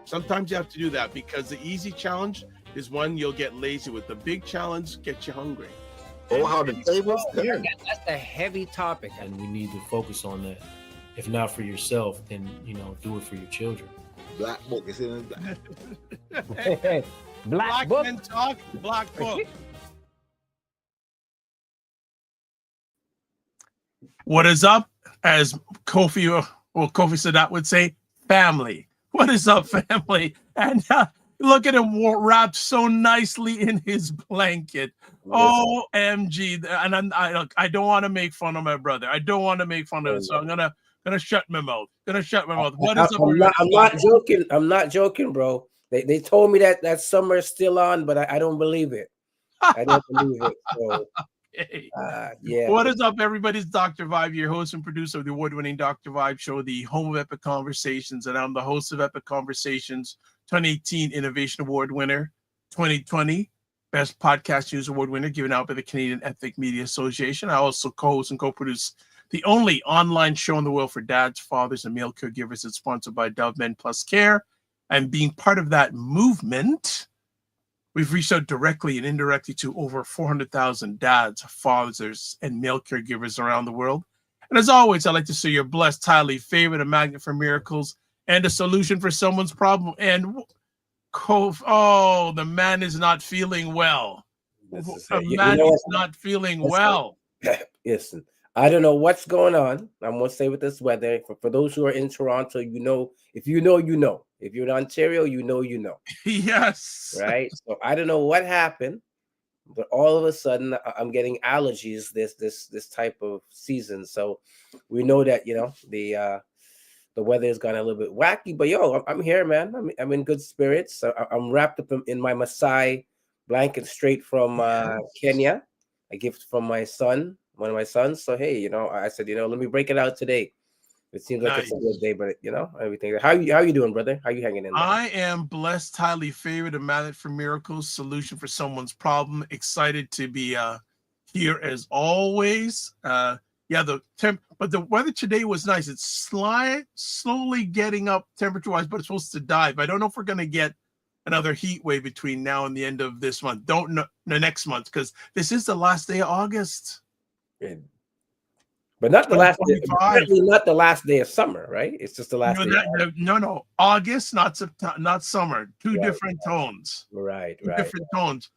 Sometimes you have to do that because the easy challenge is one you'll get lazy with. The big challenge gets you hungry. Oh, how the tables turn. That's a heavy topic. And we need to focus on that. If not for yourself, then, do it for your children. Black book is in his Black book. BLKMEN Talk, Black Book. What is up? As Kofi Sadat would say, family. What is up, family? And look at him wrapped so nicely in his blanket. OMG. And I don't want to make fun of my brother. I don't want to make fun of him. So I'm gonna shut my mouth. What is up? I'm not joking. I'm not joking, bro. They told me that summer is still on, but I don't believe it. I don't believe it. So yeah. What is up, everybody? It's Dr. Vibe, your host and producer of the award-winning Dr. Vibe show, the home of Epic Conversations, and I'm the host of Epic Conversations 2018 Innovation Award winner, 2020 Best Podcast News Award winner, given out by the Canadian Ethnic Media Association. I also co-host and co-produce the only online show in the world for dads, fathers, and male caregivers. It's sponsored by Dove Men Plus Care. And being part of that movement, we've reached out directly and indirectly to over 400,000 dads, fathers, and male caregivers around the world. And as always, I'd like to say you're blessed, highly favored, a magnet for miracles, and a solution for someone's problem. And the man is not feeling well. The man is not feeling well. Listen, I don't know what's going on. I'm going to say with this weather, for those who are in Toronto, if you know, you know. If you're in Ontario, you know. Yes. Right? So I don't know what happened, but all of a sudden I'm getting allergies this type of season. So we know that, the weather has gone a little bit wacky, but I'm here, man. I'm in good spirits. I'm wrapped up in my Maasai blanket straight from Kenya. A gift from my son, one of my sons. So, hey, I said, let me break it out today. It seems like It's a good day, but everything. How you doing, brother? How you hanging in there? I am blessed, highly favored, a magnet for miracles, solution for someone's problem. Excited to be here as always. But the weather today was nice. It's slowly getting up temperature-wise, but it's supposed to dive. I don't know if we're gonna get another heat wave between now and the end of this month. Don't know the next month, because this is the last day of August. But not the last day, not the last day of summer, right? It's just the last day. No. August, not summer. Two different tones. Right. Different tones.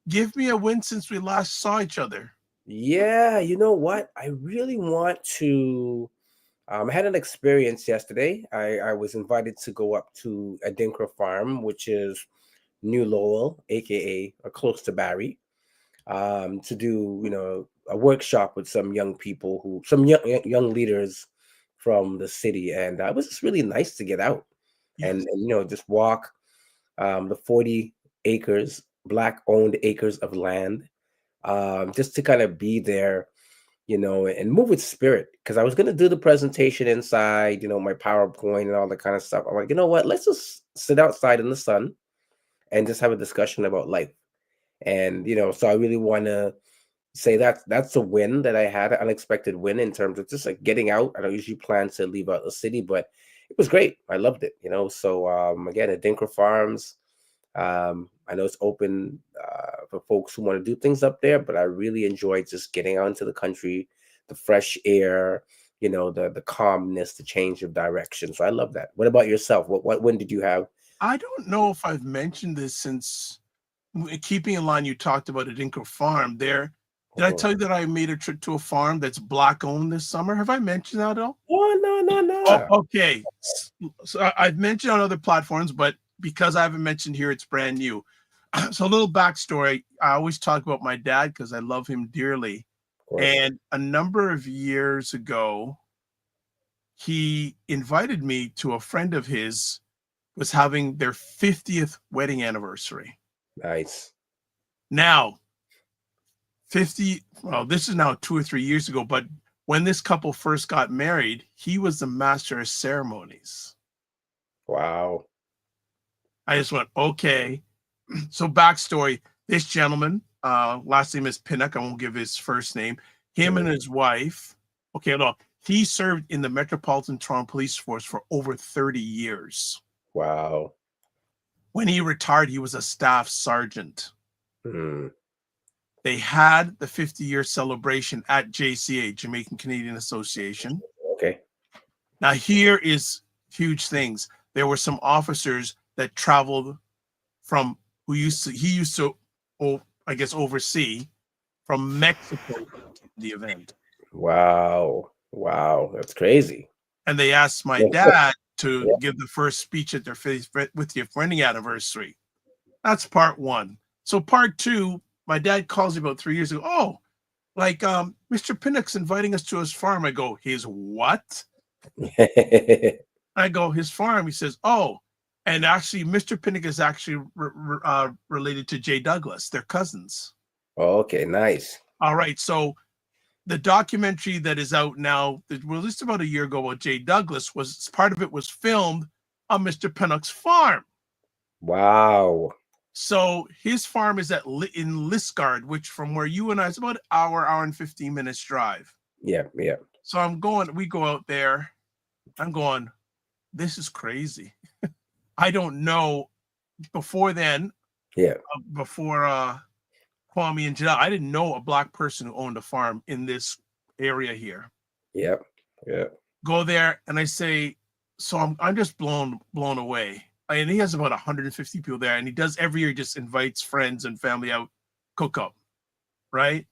Give me a win since we last saw each other. Yeah, you know what? I really want to. I had an experience yesterday. I was invited to go up to Adinkra Farm, which is New Lowell, aka close to Barrie, to do a workshop with some young people, some young leaders from the city, and it was just really nice to get out and just walk the 40 acres, Black-owned acres of land, just to kind of be there, and move with spirit. Because I was going to do the presentation inside, my PowerPoint and all that kind of stuff. I'm like, you know what? Let's just sit outside in the sun and just have a discussion about life. And so I really want to say that's a win that I had, an unexpected win in terms of just like getting out. I don't usually plan to leave out the city, but it was great. I loved it, So again, at Adinkra Farms, I know it's open for folks who want to do things up there, but I really enjoyed just getting out into the country, the fresh air, the calmness, the change of direction. So I love that. What about yourself? What win did you have? I don't know if I've mentioned this since keeping in line. You talked about Adinkra Farm there. Did I tell you that I made a trip to a farm that's Black-owned this summer? Have I mentioned that at all? Oh, no. Oh, okay. So I've mentioned on other platforms, but because I haven't mentioned here, it's brand new. So a little backstory. I always talk about my dad because I love him dearly. And a number of years ago, he invited me to a friend of his was having their 50th wedding anniversary. Nice. Now, this is now 2 or 3 years ago, but when this couple first got married, he was the master of ceremonies. Wow. I just went, okay. So backstory, this gentleman, last name is Pinnock, I won't give his first name, him and his wife, he served in the Metropolitan Toronto Police Force for over 30 years. Wow. When he retired, he was a staff sergeant. Mm. They had the 50-year celebration at JCA, Jamaican Canadian Association. Okay. Now, here is huge things. There were some officers that traveled from he used to, I guess, oversee from Mexico to the event. Wow. Wow. That's crazy. And they asked my Yeah. dad to Yeah. give the first speech at their with your friending anniversary. That's part one. So part two, my dad calls me about 3 years ago. Oh, like Mr. Pinnock's inviting us to his farm. I go, his what? I go, his farm. He says, oh, and actually, Mr. Pinnock is actually related to Jay Douglas. They're cousins. Okay, nice. All right. So the documentary that is out now, that was released about a year ago about Jay Douglas, was part of it was filmed on Mr. Pinnock's farm. Wow. So his farm is in Liscard, which from where you and I is about an hour and 15 minutes drive. Yeah, yeah. So we go out there. I'm going, this is crazy. I don't know. Before then, Yeah. Before Kwame and Janelle, I didn't know a Black person who owned a farm in this area here. Yeah. Yeah. Go there and I say, so I'm just blown away. And he has about 150 people there, and he does every year, just invites friends and family out, cook up, right?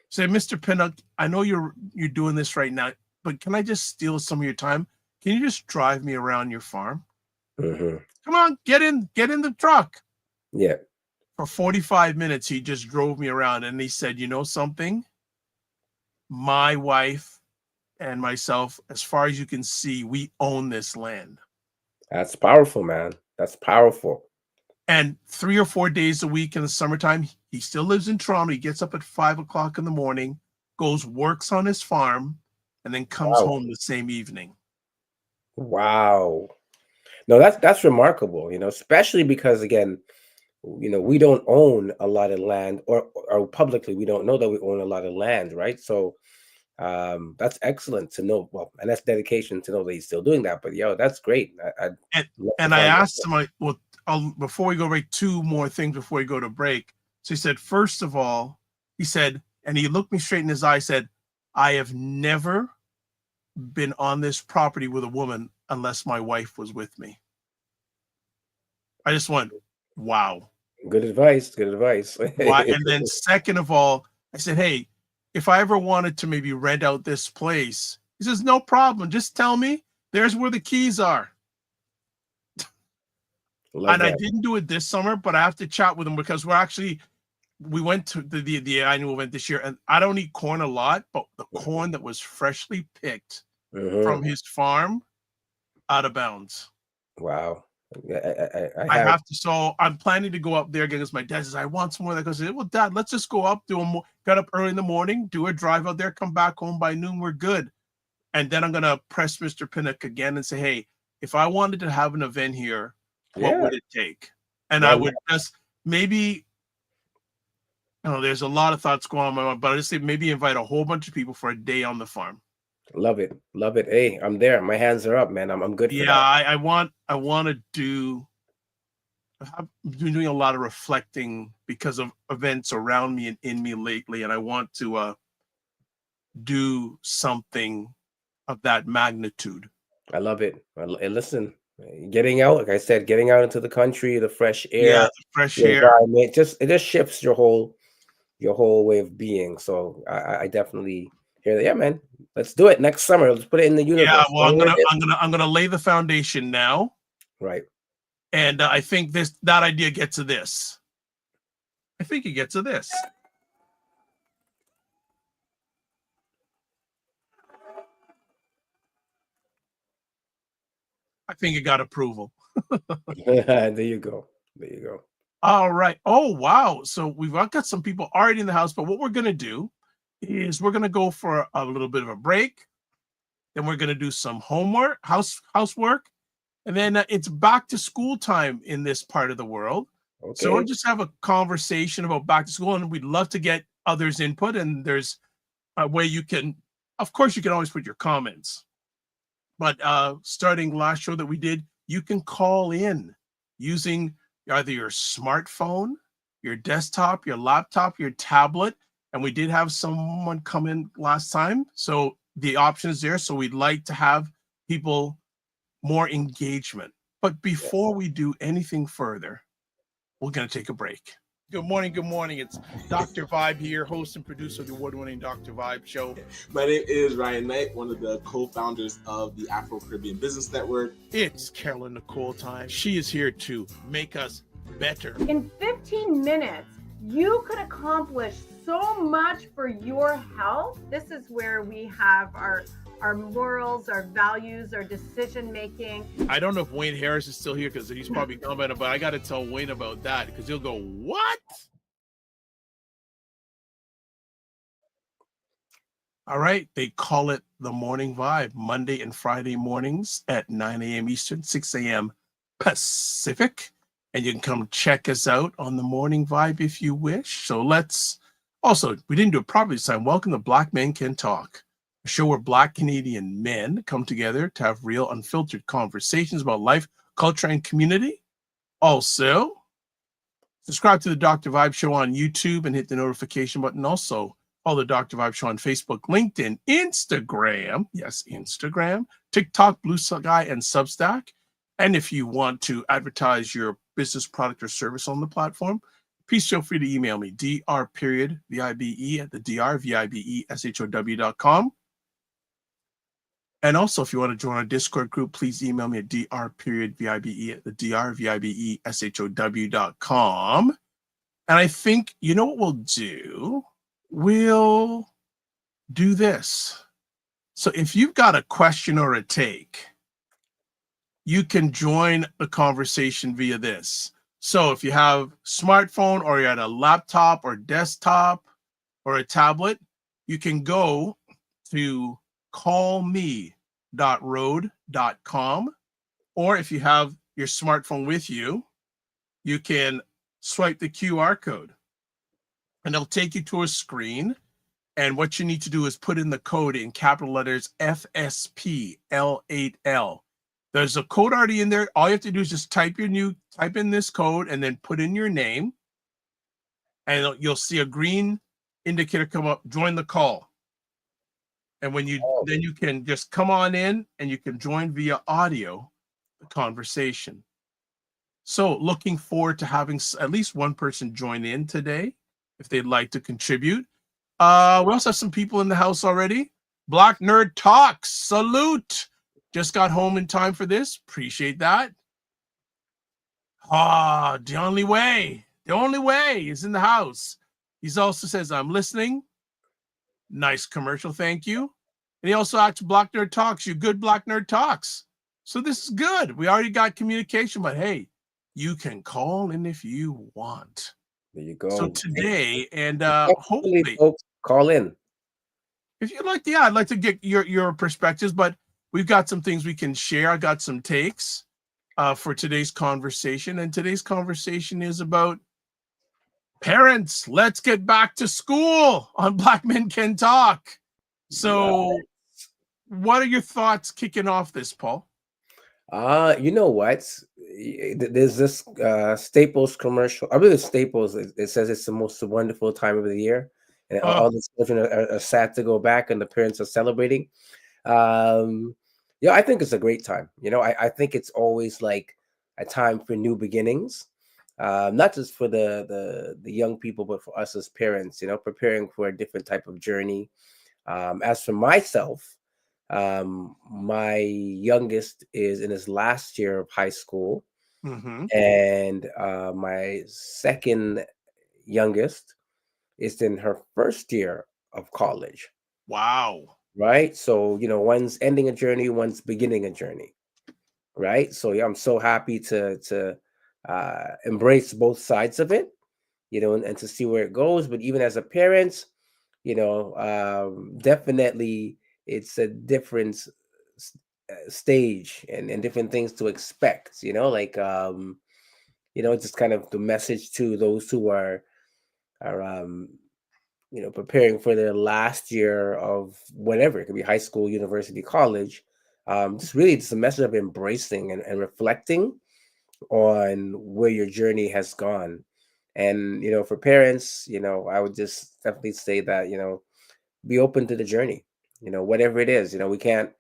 Say, Mr. Pinnock, I know you're doing this right now, but can I just steal some of your time? Can you just drive me around your farm? Mm-hmm. Come on, get in the truck. Yeah. For 45 minutes, he just drove me around, and he said, you know something? My wife and myself, as far as you can see, we own this land. That's powerful, man. That's powerful. And 3 or 4 days a week in the summertime, he still lives in Toronto. He gets up at 5 o'clock in the morning, goes, works on his farm, and then comes home the same evening. Wow. No, that's remarkable, especially because, again, we don't own a lot of land, or publicly we don't know that we own a lot of land, right? So that's excellent to know. Well, and that's dedication to know that he's still doing that. But that's great. And I asked him, before we go break, two more things before we go to break. So he said, first of all, he said, and he looked me straight in his eye, said, I have never been on this property with a woman unless my wife was with me. I just went, wow. Good advice. Good advice. Why? And then second of all, I said, hey, if I ever wanted to maybe rent out this place, he says, no problem. Just tell me. There's where the keys are. And I didn't do it this summer, but I have to chat with him because we went to the annual event this year, and I don't eat corn a lot, but the corn that was freshly picked from his farm, out of bounds. Wow. I have to. So I'm planning to go up there again because my dad says, I want some more. That goes, well, Dad, let's just go up, get up early in the morning, do a drive out there, come back home by noon, we're good. And then I'm going to press Mr. Pinnock again and say, hey, if I wanted to have an event here, what would it take? And I would just maybe, there's a lot of thoughts going on in my mind, but I just say maybe invite a whole bunch of people for a day on the farm. Love it. Love it. Hey, I'm there. My hands are up, man. I'm good for that. I want to do. I've been doing a lot of reflecting because of events around me and in me lately, and I want to do something of that magnitude. I love it. And listen, getting out, like I said, getting out into the country, the fresh air, the fresh air, it just shifts your whole way of being. So I definitely hear that. Yeah, man. Let's do it next summer. Let's put it in the universe. Yeah, well, I'm gonna lay the foundation now. Right. And I think that idea gets to this. I think it gets to this. I think it got approval. There you go. There you go. All right. Oh, wow. So we've got some people already in the house, but what we're going to do is we're going to go for a little bit of a break. Then we're going to do some homework, housework. And then it's back to school time in this part of the world. Okay. So we'll just have a conversation about back to school, and we'd love to get others' input. And there's a way you can, of course, you can always put your comments. But starting last show that we did, you can call in using either your smartphone, your desktop, your laptop, your tablet. And we did have someone come in last time. So the option is there. So we'd like to have people more engagement. But before we do anything further, we're going to take a break. Good morning. Good morning. It's Dr. Vibe here, host and producer of the award-winning Dr. Vibe show. My name is Ryan Knight, one of the co-founders of the Afro-Caribbean Business Network. It's Carolyn Nicole time. She is here to make us better. In 15 minutes, you could accomplish so much for your health. This is where we have our morals, our values, our decision making. I don't know if Wayne Harris is still here because he's probably gone by now, but I got to tell Wayne about that because he'll go, what? All right. They call it the Morning Vibe, Monday and Friday mornings at 9 a.m. Eastern, 6 a.m. Pacific. And you can come check us out on the Morning Vibe if you wish. So we didn't do it properly this time. Welcome to Black Men Can Talk, a show where Black Canadian men come together to have real, unfiltered conversations about life, culture, and community. Also, subscribe to the Dr. Vibe Show on YouTube and hit the notification button. Also, follow the Dr. Vibe Show on Facebook, LinkedIn, Instagram. Yes, Instagram, TikTok, Blue Sky, and Substack. And if you want to advertise your business product or service on the platform, please feel free to email me, dr.vibe at the drvibeshow.com. And also, if you want to join our Discord group, please email me at dr.vibe at the drvibeshow.com. And I think, you know what we'll do? We'll do this. So if you've got a question or a take, you can join the conversation via this. So if you have smartphone or you're at a laptop or desktop or a tablet, you can go to callme.road.com. Or if you have your smartphone with you, you can swipe the QR code and it'll take you to a screen. And what you need to do is put in the code in capital letters FSPL8L. There's a code already in there. All you have to do is just type in this code and then put in your name. And you'll see a green indicator come up, join the call. And when then you can just come on in and you can join via audio the conversation. So looking forward to having at least one person join in today if they'd like to contribute. We also have some people in the house already. Black Nerd Talks, salute. Just got home in time for this. Appreciate that. The only way is in the house. He also says, I'm listening. Nice commercial, thank you. And he also acts Black Nerd Talks, you good Black Nerd Talks. So this is good. We already got communication, but hey, you can call in if you want. There you go. So today, and hopefully folks, call in. If you'd like, I'd like to get your perspectives, but we've got some things we can share. I got some takes for today's conversation. And today's conversation is about parents. Let's get back to school on Black Men Can Talk. So what are your thoughts kicking off this, Paul? You know what? There's this Staples commercial. I believe Staples, it says it's the most wonderful time of the year. And all the children are sad to go back and the parents are celebrating. I think it's a great time. I think it's always like a time for new beginnings, not just for the young people, but for us as parents, preparing for a different type of journey. As for myself, my youngest is in his last year of high school, and my second youngest is in her first year of college. Wow. Right. So, one's ending a journey, one's beginning a journey. Right. So I'm so happy to embrace both sides of it, and to see where it goes. But even as a parent, definitely it's a different stage and different things to expect, just kind of the message to those who are preparing for their last year of whatever. It could be high school, university, college. just really just a message of embracing and reflecting on where your journey has gone. And for parents, I would just definitely say that be open to the journey. Whatever it is. We can't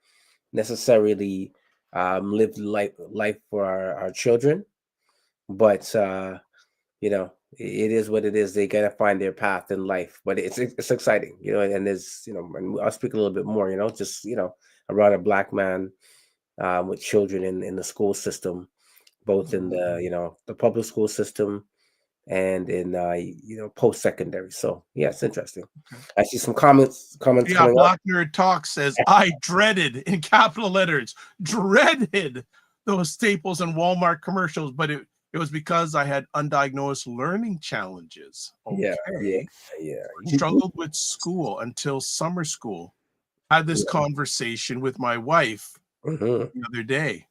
necessarily live life for our children, but it is what it is. They gotta find their path in life, but it's exciting, and there's and I'll speak a little bit more, just around a black man with children in the school system, both in the public school system and in post-secondary. So yeah, it's interesting. I see some comments Yeah, coming up. Black Nerd Talk says, I dreaded, in capital letters, dreaded those Staples and Walmart commercials, but it was because I had undiagnosed learning challenges. Yeah. Struggled with school until summer school. Had this conversation with my wife Mhm. the other day.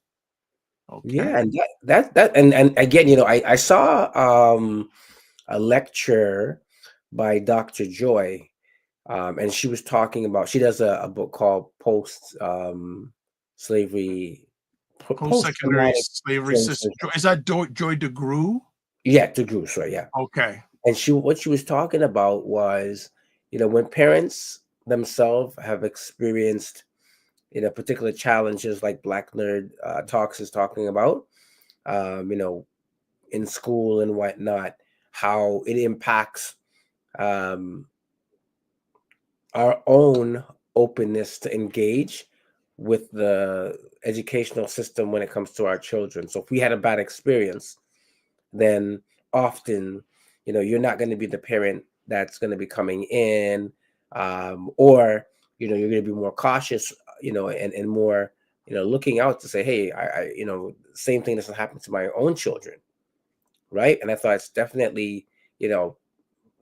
Okay. Yeah, and and again, I saw a lecture by Dr. Joy, and she was talking about, she does a book called Slavery, Post-secondary Post-Traumatic slavery Slave system. Syndrome. Is that Joy DeGruy? Yeah, to Drews, right? Yeah. Okay. And what she was talking about was, when parents themselves have experienced, particular challenges like Black Nerd Talks is talking about, in school and whatnot, how it impacts um, our own openness to engage with the educational system when it comes to our children. So if we had a bad experience, then often, you're not going to be the parent that's going to be coming in, or, you're going to be more cautious, and more, looking out to say, hey, same thing doesn't happen to my own children. Right. And I thought it's definitely,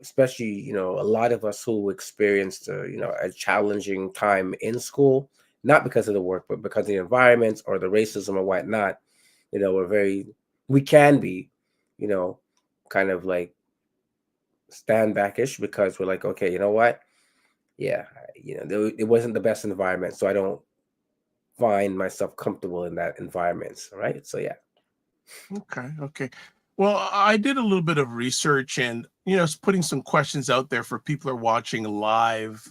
especially, a lot of us who experienced, a challenging time in school, not because of the work, but because of the environment or the racism or whatnot, we can be, kind of like stand backish because we're like, okay, you know what? Yeah, it wasn't the best environment. So I don't find myself comfortable in that environment. Right. So, yeah. Okay. Well, I did a little bit of research and, putting some questions out there for people who are watching live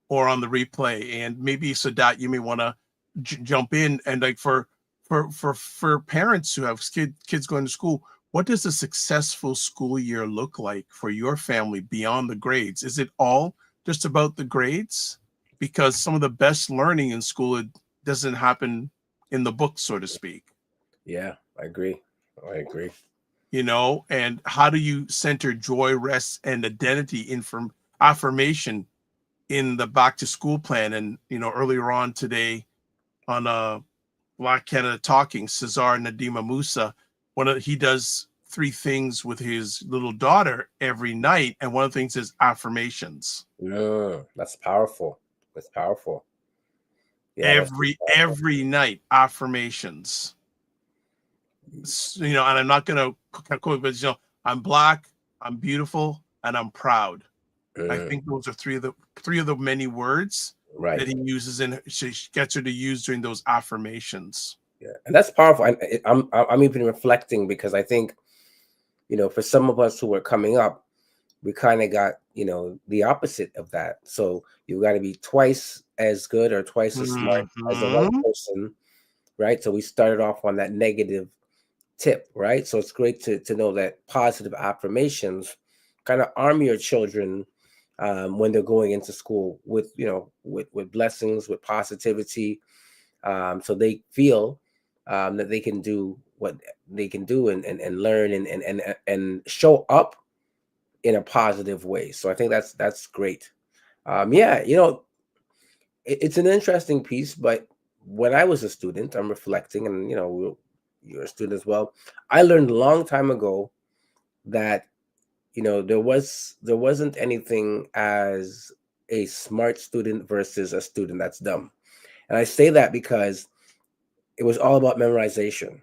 or on the replay. And maybe Sadat, you may want to jump in and like for parents who have kids going to school, what does a successful school year look like for your family beyond the grades? Is it all just about the grades? Because some of the best learning in school, it doesn't happen in the book, so to speak. Yeah, I agree. And how do you center joy, rest, and identity in from affirmation in the back to school plan? And earlier on today on Black Canada Talking, Cesar Nadima Musa, he does 3 things with his little daughter every night, and one of the things is affirmations. That's powerful. Yeah, Every night, affirmations. And I'm not gonna quote, but I'm Black, I'm beautiful, and I'm proud. I think those are three of the many words that he uses, and she gets her to use during those affirmations. Yeah, and that's powerful. I'm even reflecting because I think, for some of us who are coming up, we kind of got, the opposite of that. So you got to be twice as good or twice as smart as the white person, right? So we started off on that negative tip, right? So it's great to know that positive affirmations kind of arm your children when they're going into school with, with blessings, with positivity, so they feel that they can do what they can do and learn and show up in a positive way. So I think that's great. Yeah, it's an interesting piece, but when I was a student, I'm reflecting, and you're a student as well. I learned a long time ago that there wasn't anything as a smart student versus a student that's dumb. And I say that because it was all about memorization.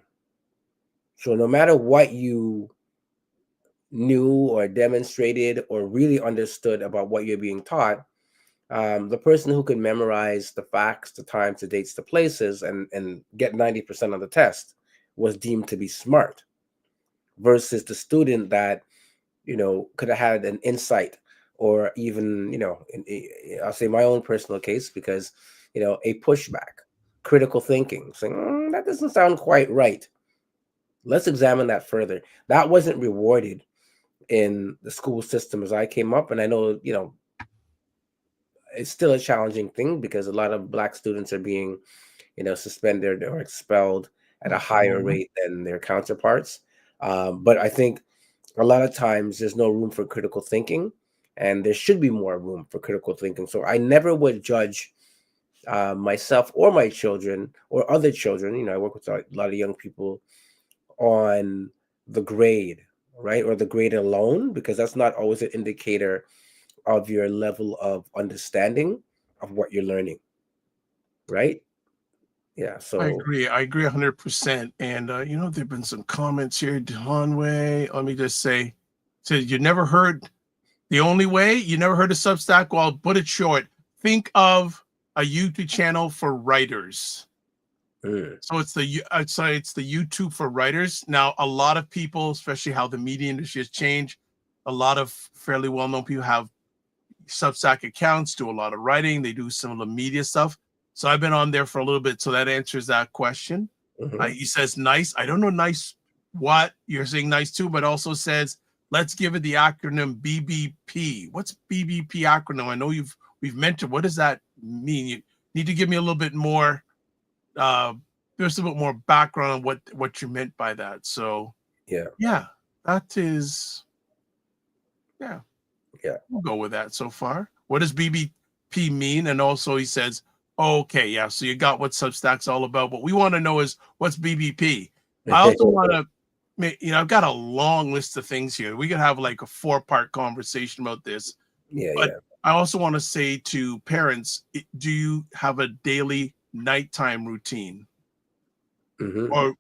So no matter what you knew or demonstrated or really understood about what you're being taught, The person who could memorize the facts, the times, the dates, the places, and get 90% on the test was deemed to be smart, versus the student that, could have had an insight, or even, I'll say my own personal case, because, a pushback, critical thinking, saying, that doesn't sound quite right. Let's examine that further. That wasn't rewarded in the school system as I came up. And I know, it's still a challenging thing, because a lot of Black students are being, suspended or expelled at a higher rate than their counterparts. But I think a lot of times there's no room for critical thinking, and there should be more room for critical thinking. So I never would judge myself or my children or other children. I work with a lot of young people on the grade, right? Or the grade alone, because that's not always an indicator of your level of understanding of what you're learning, right? Yeah. I So agree. I agree 100%. And, there've been some comments here. Donway, let me just say, says, you never heard the only way? You never heard of Substack? Well, I'll put it short. Think of a YouTube channel for writers. So it's the YouTube for writers. Now, a lot of people, especially how the media industry has changed, a lot of fairly well-known people have Substack accounts, do a lot of writing. They do some of the media stuff. So I've been on there for a little bit. So that answers that question. He says nice. I don't know nice what you're saying nice too, but also says, let's give it the acronym BBP. What's BBP acronym? I know we've mentioned. What does that mean? You need to give me a little bit more, there's a bit more background on what you meant by that. So yeah, that is, yeah, we'll go with that so far. What does BBP mean? And also he says, okay, yeah, so you got what Substack's all about. What we want to know is what's BBP. I also want to, I've got a long list of things here. We could have like a 4-part conversation about this. But I also want to say to parents, do you have a daily nighttime routine? Or,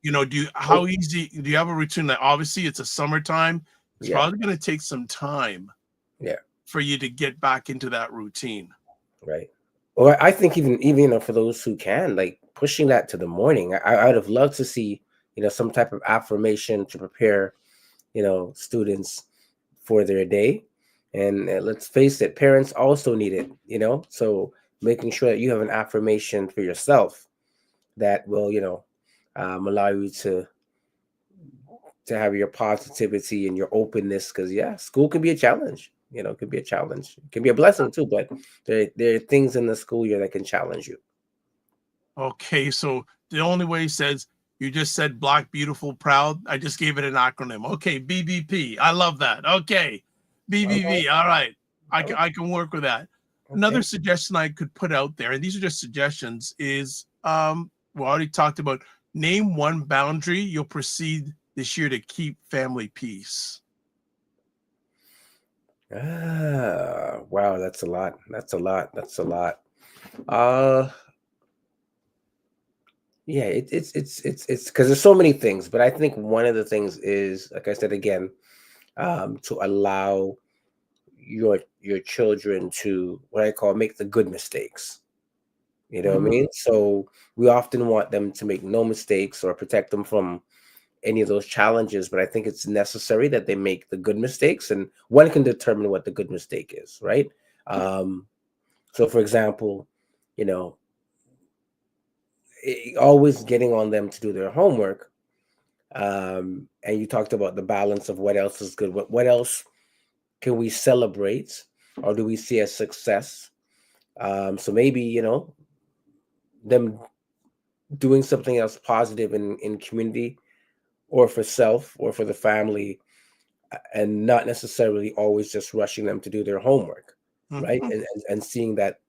how easy, do you have a routine that obviously it's a summertime? It's probably going to take some time for you to get back into that routine. Right. Well, I think even for those who can, like pushing that to the morning, I would have loved to see, some type of affirmation to prepare, students for their day. And let's face it, parents also need it, so making sure that you have an affirmation for yourself that will, allow you to have your positivity and your openness, because school can be a challenge. It can be a challenge. It can be a blessing too, but there are things in the school year that can challenge you. Okay, so the only way says, you just said Black, Beautiful, Proud. I just gave it an acronym. Okay, BBP. I love that. Okay, BBV. All right, I can work with that. Okay. Another suggestion I could put out there, and these are just suggestions, is we already talked about, name one boundary you'll proceed this year to keep family peace. Wow, that's a lot. Yeah, it's because there's so many things, but I think one of the things is, like I said again, to allow your children to, what I call, make the good mistakes. You know what I mean? So we often want them to make no mistakes or protect them from any of those challenges, but I think it's necessary that they make the good mistakes, and one can determine what the good mistake is, right? So for example, always getting on them to do their homework. And you talked about the balance of what else is good. What else can we celebrate, or do we see as success? So maybe, them doing something else positive in community, or for self, or for the family, and not necessarily always just rushing them to do their homework, right? And seeing that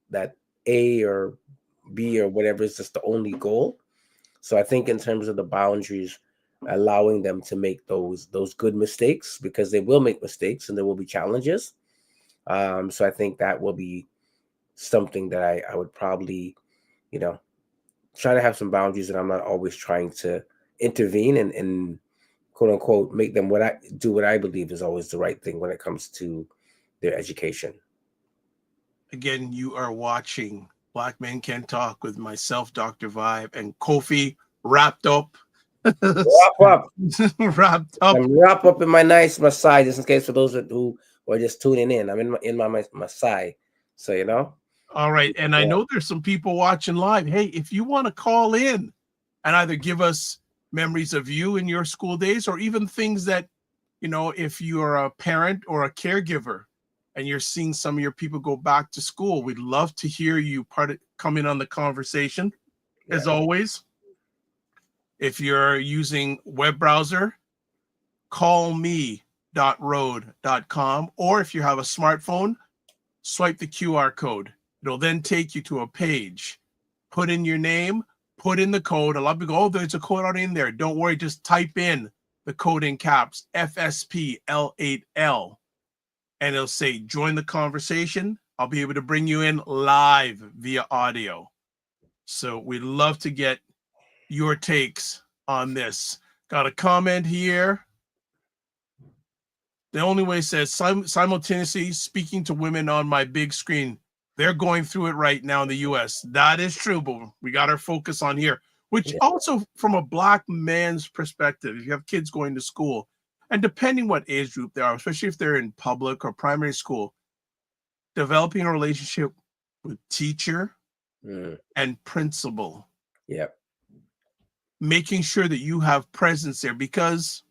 A or B or whatever is just the only goal. So I think in terms of the boundaries, allowing them to make those good mistakes, because they will make mistakes and there will be challenges. So I think that will be something that I would probably, try to have some boundaries, and I'm not always trying to intervene and quote unquote make them what I believe is always the right thing when it comes to their education. Again, you are watching Black Men Can Talk with myself, Dr. Vibe, and Kofi wrapped up. Wrap up. Wrapped up. I'm wrap up in my nice Maasai, just in case for those who are just tuning in. I'm in my Maasai. So, you know. All right. And I Yeah. know there's some people watching live. Hey, if you want to call in and either give us memories of you in your school days, or even things that, you know, if you are a parent or a caregiver and you're seeing some of your people go back to school, we'd love to hear you come in on the conversation. As always, if you're using web browser, callme.road.com, or if you have a smartphone, swipe the QR code. It'll then take you to a page. Put in your name, put in the code. A lot of people go, oh, there's a code out in there. Don't worry, just type in the code in caps, FSPL8L, and it'll say join the conversation. I'll be able to bring you in live via audio. So we'd love to get your takes on this. Got a comment here. The only way says simultaneously speaking to women on my big screen. They're going through it right now in the US. That is true, but we got our focus on here, which also from a Black man's perspective, if you have kids going to school, and depending what age group they are, especially if they're in public or primary school, developing a relationship with teacher and principal. Yep. Making sure that you have presence there, because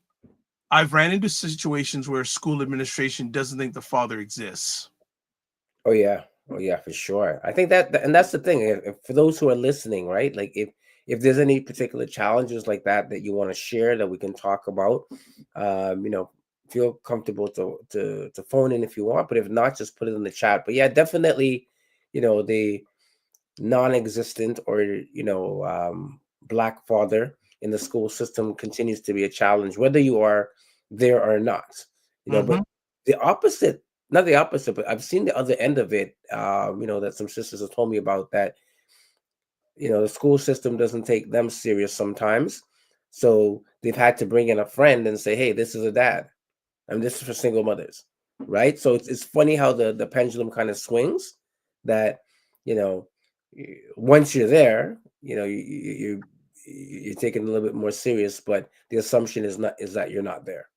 I've ran into situations where school administration doesn't think the father exists. Oh yeah, for sure. I think and that's the thing. If for those who are listening, right? Like if there's any particular challenges like that you want to share that we can talk about, you know, feel comfortable to phone in if you want. But if not, just put it in the chat. But yeah, definitely, you know, the non-existent or you know Black father in the school system continues to be a challenge, whether you are there or not. You know, but the opposite. Not the opposite, but I've seen the other end of it, you know, that some sisters have told me about that, you know, the school system doesn't take them serious sometimes. So they've had to bring in a friend and say, hey, this is a dad. And this is for single mothers, right? So it's funny how the pendulum kind of swings that, you know, once you're there, you know, you're taking a little bit more serious, but the assumption is that you're not there.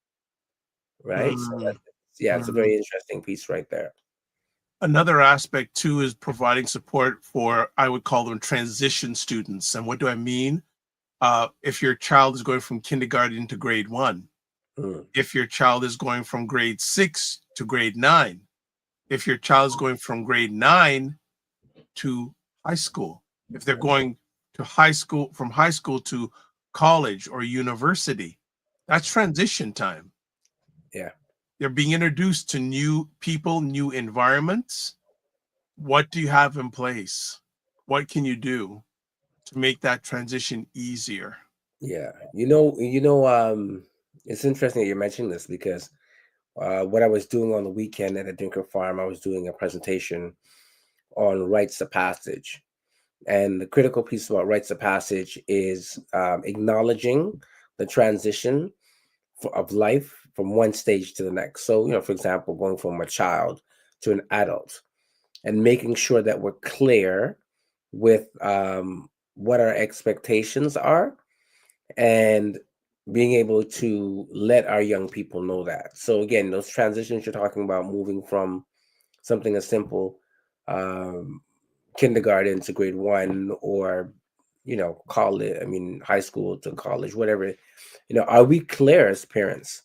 Right. So it's a very interesting piece right there. Another aspect too is providing support for, I would call them transition students. And what do I mean? If your child is going from kindergarten to grade 1, if your child is going from grade 6 to grade 9, if your child is going from grade 9 to high school, if they're going to high school, from high school to college or university, that's transition time. Yeah. They're being introduced to new people, new environments. What do you have in place? What can you do to make that transition easier? Yeah. It's interesting that you're mentioning this because what I was doing on the weekend at a Dinker Farm, I was doing a presentation on rites of passage. And the critical piece about rites of passage is acknowledging the transition of life from one stage to the next. So, you know, for example, going from a child to an adult and making sure that we're clear with what our expectations are and being able to let our young people know that. So again, those transitions you're talking about, moving from something as simple kindergarten to grade 1 or, you know, high school to college, whatever, you know, are we clear as parents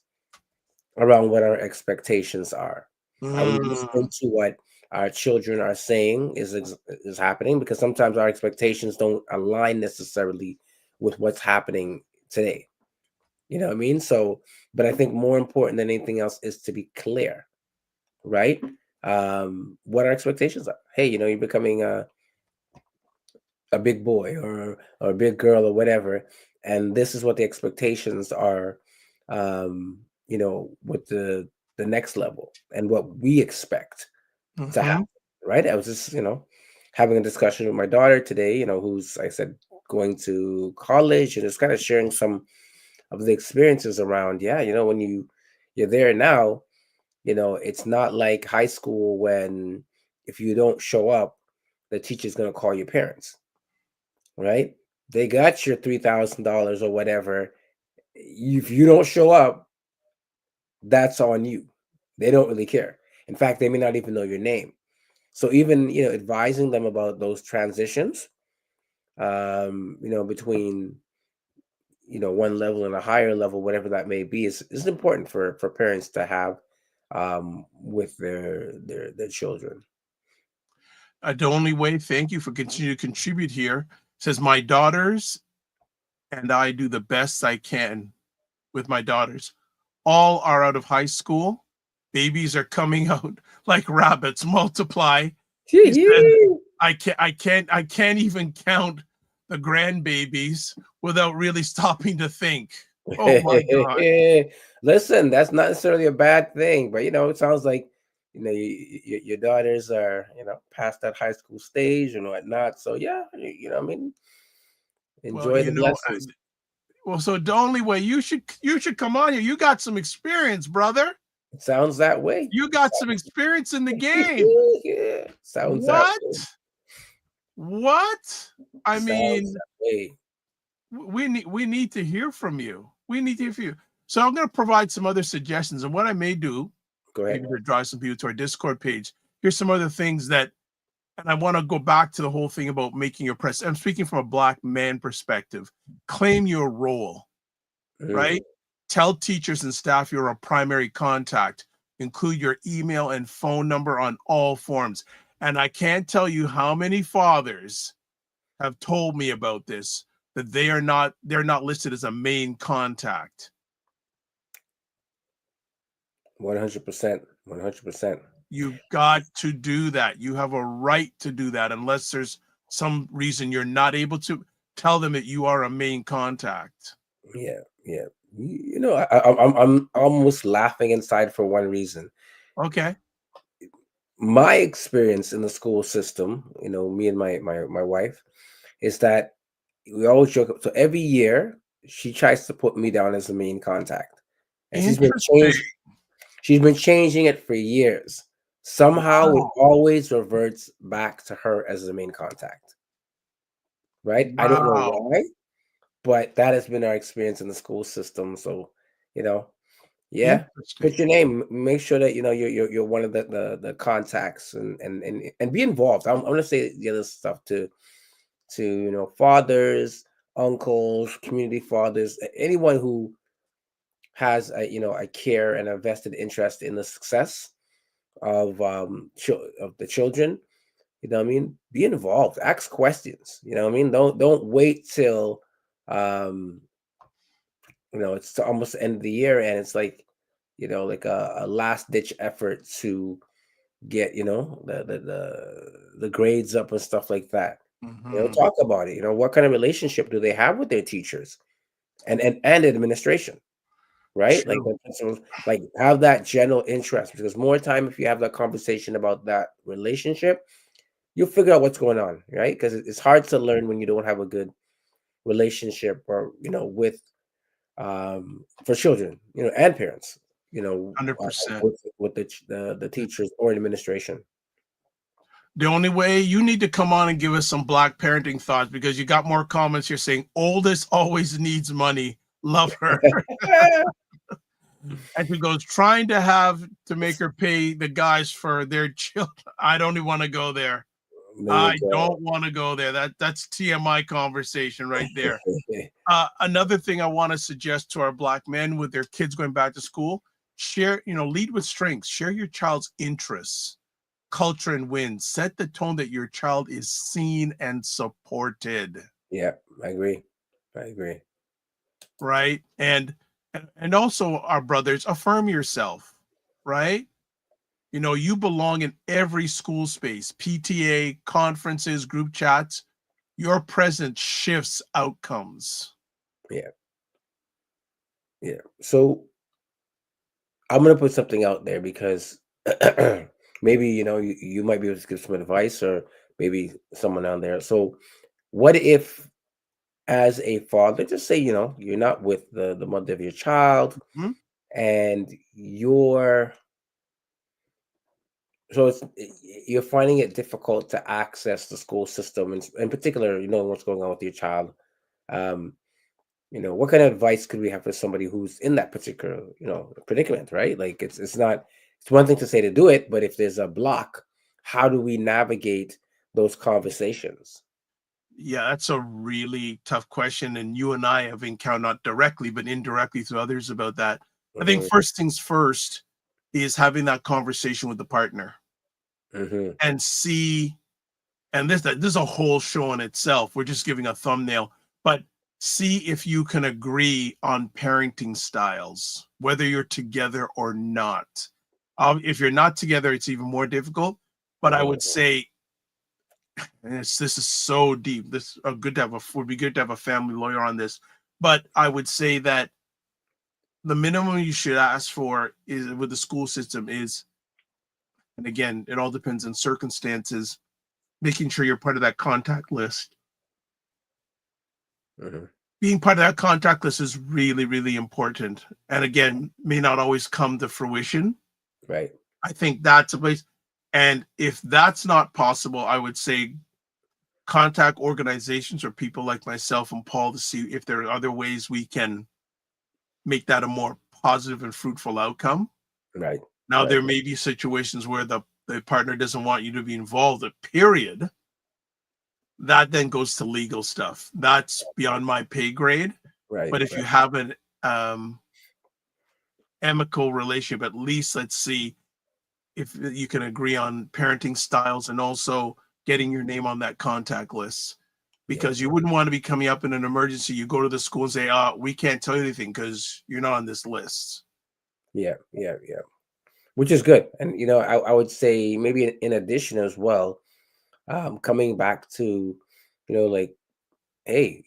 around what our expectations are? Are we listening to what our children are saying is happening? Because sometimes our expectations don't align necessarily with what's happening today. You know what I mean? So, but I think more important than anything else is to be clear, right? What our expectations are. Hey, you know, you're becoming a big boy or a big girl or whatever, and this is what the expectations are. You know, with the next level and what we expect to happen, right? I was just, you know, having a discussion with my daughter today, you know, who's, like I said, going to college, and just kind of sharing some of the experiences around, you know, when you're there now, you know, it's not like high school when if you don't show up, the teacher's going to call your parents, right? They got your $3,000 or whatever. If you don't show up, that's on you. They don't really care. In fact, they may not even know your name. So even, advising them about those transitions, between, one level and a higher level, whatever that may be, is important for parents to have with their children. The only way, thank you for continuing to contribute here, says my daughters and I do the best I can with my daughters. All are out of high school. Babies are coming out like rabbits, multiply. He said, I can't even count the grandbabies without really stopping to think. Oh my God. Listen, that's not necessarily a bad thing, but it sounds like your daughters are past that high school stage and whatnot. So yeah, I mean, enjoy the blessings. Well, so the only way you should come on here. You got some experience, brother. It sounds that way. You got some experience in the game. Yeah, sounds what? That way. What? I Sounds mean, that way. we need to hear from you. We need to hear from you. So I'm going to provide some other suggestions, and what I may do, go ahead, maybe to drive some people to our Discord page. Here's some other things that, and I want to go back to the whole thing about making your press. I'm speaking from a Black man perspective. Claim your role, right? Tell teachers and staff you're a primary contact. Include your email and phone number on all forms. And I can't tell you how many fathers have told me about this, that they're not listed as a main contact. 100%. 100%. You've got to do that. You have a right to do that, unless there's some reason you're not able to. Tell them that you are a main contact. Yeah. I'm almost laughing inside for one reason. Okay. My experience in the school system, me and my wife, is that we always joke. So every year she tries to put me down as the main contact, and she's been changing it for years. Somehow it always reverts back to her as the main contact. Right? Wow. I don't know why, but that has been our experience in the school system. So, yeah, put your name. Make sure that you're one of the contacts and be involved. I'm gonna say the other stuff to fathers, uncles, community fathers, anyone who has a care and a vested interest in the success of the children. What I mean? Be involved. Ask questions. What I mean? Don't wait till it's almost the end of the year and it's like like a last ditch effort to get the grades up and stuff like that. Talk about it. What kind of relationship do they have with their teachers and administration, right? True. Like have that general interest, because more time if you have that conversation about that relationship, you'll figure out what's going on, right? Because it's hard to learn when you don't have a good relationship or with for children, and parents, 100%. with the teachers or administration. The only way, you need to come on and give us some Black parenting thoughts, because you got more comments here saying oldest always needs money. Love her. And she goes, trying to make her pay the guys for their children. I don't even want to go there. I don't want to go there. That's TMI conversation right there. Another thing I want to suggest to our Black men with their kids going back to school, share, lead with strengths. Share your child's interests, culture, and wins. Set the tone that your child is seen and supported. Yeah, I agree. Right? And also, our brothers, affirm yourself, right? You belong in every school space, PTA, conferences, group chats. Your presence shifts outcomes. Yeah. So I'm going to put something out there, because maybe, you might be able to give some advice, or maybe someone out there. So what if, as a father, just say, you're not with the mother of your child, and you're So it's you're finding it difficult to access the school system, and in particular, what's going on with your child. Um, what kind of advice could we have for somebody who's in that particular, predicament, right? Like it's not it's one thing to say to do it, but if there's a block, how do we navigate those conversations? Yeah, that's a really tough question. And you and I have encountered not directly, but indirectly through others about that. I think Hmm. first things first is having that conversation with the partner Hmm. and see, and this is a whole show in itself. We're just giving a thumbnail, but see if you can agree on parenting styles, whether you're together or not. If you're not together, it's even more difficult. But I would say, and this is so deep. This good to have would be good to have a family lawyer on this. But I would say that the minimum you should ask for is with the school system is, and again, it all depends on circumstances, making sure you're part of that contact list. Hmm. Being part of that contact list is really, really important. And again, may not always come to fruition. Right. I think that's a place. And if that's not possible, I would say contact organizations or people like myself and Paul to see if there are other ways we can make that a more positive and fruitful outcome. Right. Now, Right. there may be situations where the partner doesn't want you to be involved, period. That then goes to legal stuff. That's beyond my pay grade. Right. But if you have an amicable relationship, at least let's see if you can agree on parenting styles and also getting your name on that contact list. Because you wouldn't want to be coming up in an emergency. You go to the school and say, we can't tell you anything because you're not on this list. Yeah. Yeah. Yeah. Which is good. And I would say maybe in addition as well, coming back to, like, hey,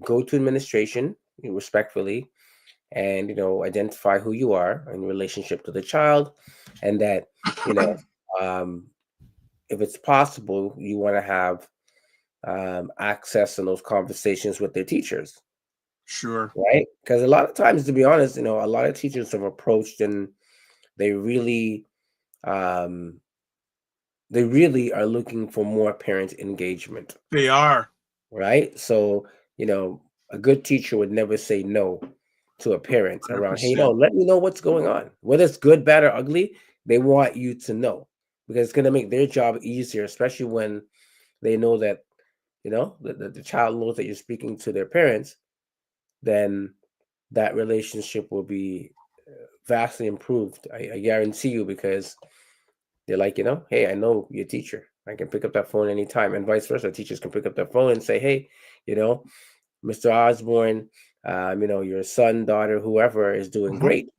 go to administration respectfully, and identify who you are in relationship to the child, and that um, if it's possible, you want to have access in those conversations with their teachers, Sure. right? Because a lot of times, to be honest, a lot of teachers have approached, and they really um, are looking for more parent engagement, They are. right? So, a good teacher would never say no to a parent around, hey, 100%. let me know what's going on. Whether it's good, bad, or ugly, they want you to know, because it's going to make their job easier, especially when they know that, the child knows that you're speaking to their parents. Then that relationship will be vastly improved. I guarantee you, because they're like, hey, I know your teacher. I can pick up that phone anytime, and vice versa. Teachers can pick up their phone and say, hey, Mr. Osbourne, your son, daughter, whoever is doing great.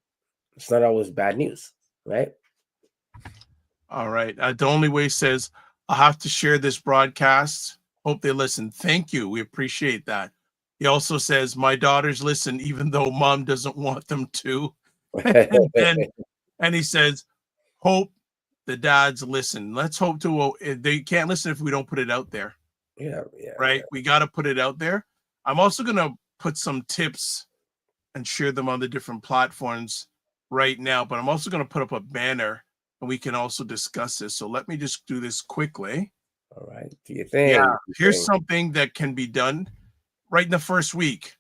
It's not always bad news, right? All right. The Only Way says, I'll have to share this broadcast. Hope they listen. Thank you. We appreciate that. He also says, my daughters listen, even though mom doesn't want them to. and he says, hope the dads listen. Let's hope to. They can't listen if we don't put it out there. Yeah. Right. Yeah. We got to put it out there. I'm also going to put some tips and share them on the different platforms right now, but I'm also going to put up a banner and we can also discuss this. So let me just do this quickly. All right. Do your thing. Yeah. Here's something that can be done right in the first week.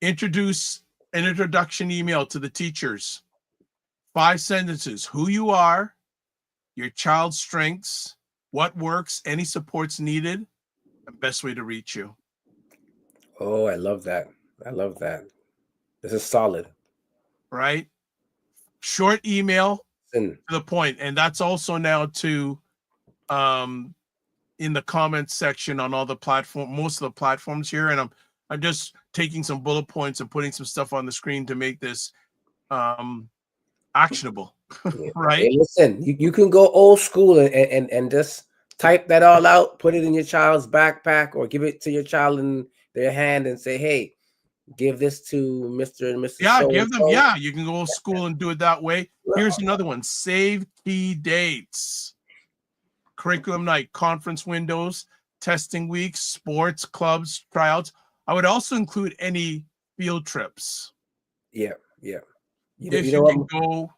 Introduce an introduction email to the teachers. 5 sentences: who you are, your child's strengths, what works, any supports needed, and best way to reach you. Oh, I love that. This is solid. Right? Short email Listen, to the point. And that's also now to in the comments section on all the most of the platforms here. And I'm just taking some bullet points and putting some stuff on the screen to make this actionable. yeah. Right? Hey, listen, you can go old school and just type that all out, put it in your child's backpack, or give it to your child in their hand and say, hey, give this to Mr. and Mrs. Yeah, So give and them. so. Yeah, you can go to school and do it that way. Here's another one: save key dates, curriculum night, conference windows, testing weeks, sports, clubs, tryouts. I would also include any field trips. Yeah. If you can go,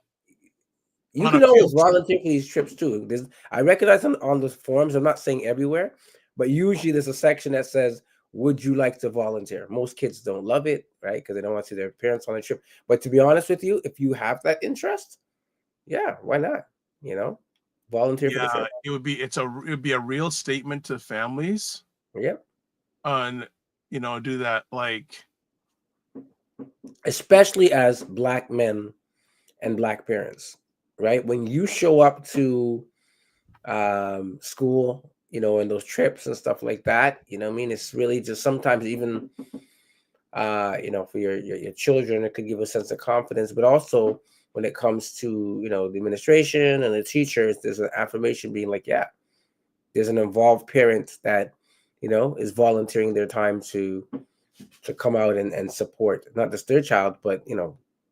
You On a can always field trip. volunteer for these trips too. I recognize on the forums, I'm not saying everywhere, but usually there's a section that says, would you like to volunteer? Most kids don't love it, right? Because they don't want to see their parents on a trip. But to be honest with you, if you have that interest, yeah, why not? You know, volunteer for the Yeah, trip. it would be a real statement to families Yep. on, do that, like, Especially as Black men and Black parents, right? When you show up to school, in those trips and stuff like that, I mean, it's really just sometimes even, for your children, it could give a sense of confidence, but also when it comes to, the administration and the teachers, there's an affirmation being like, yeah, there's an involved parent that, is volunteering their time to come out and support not just their child, but,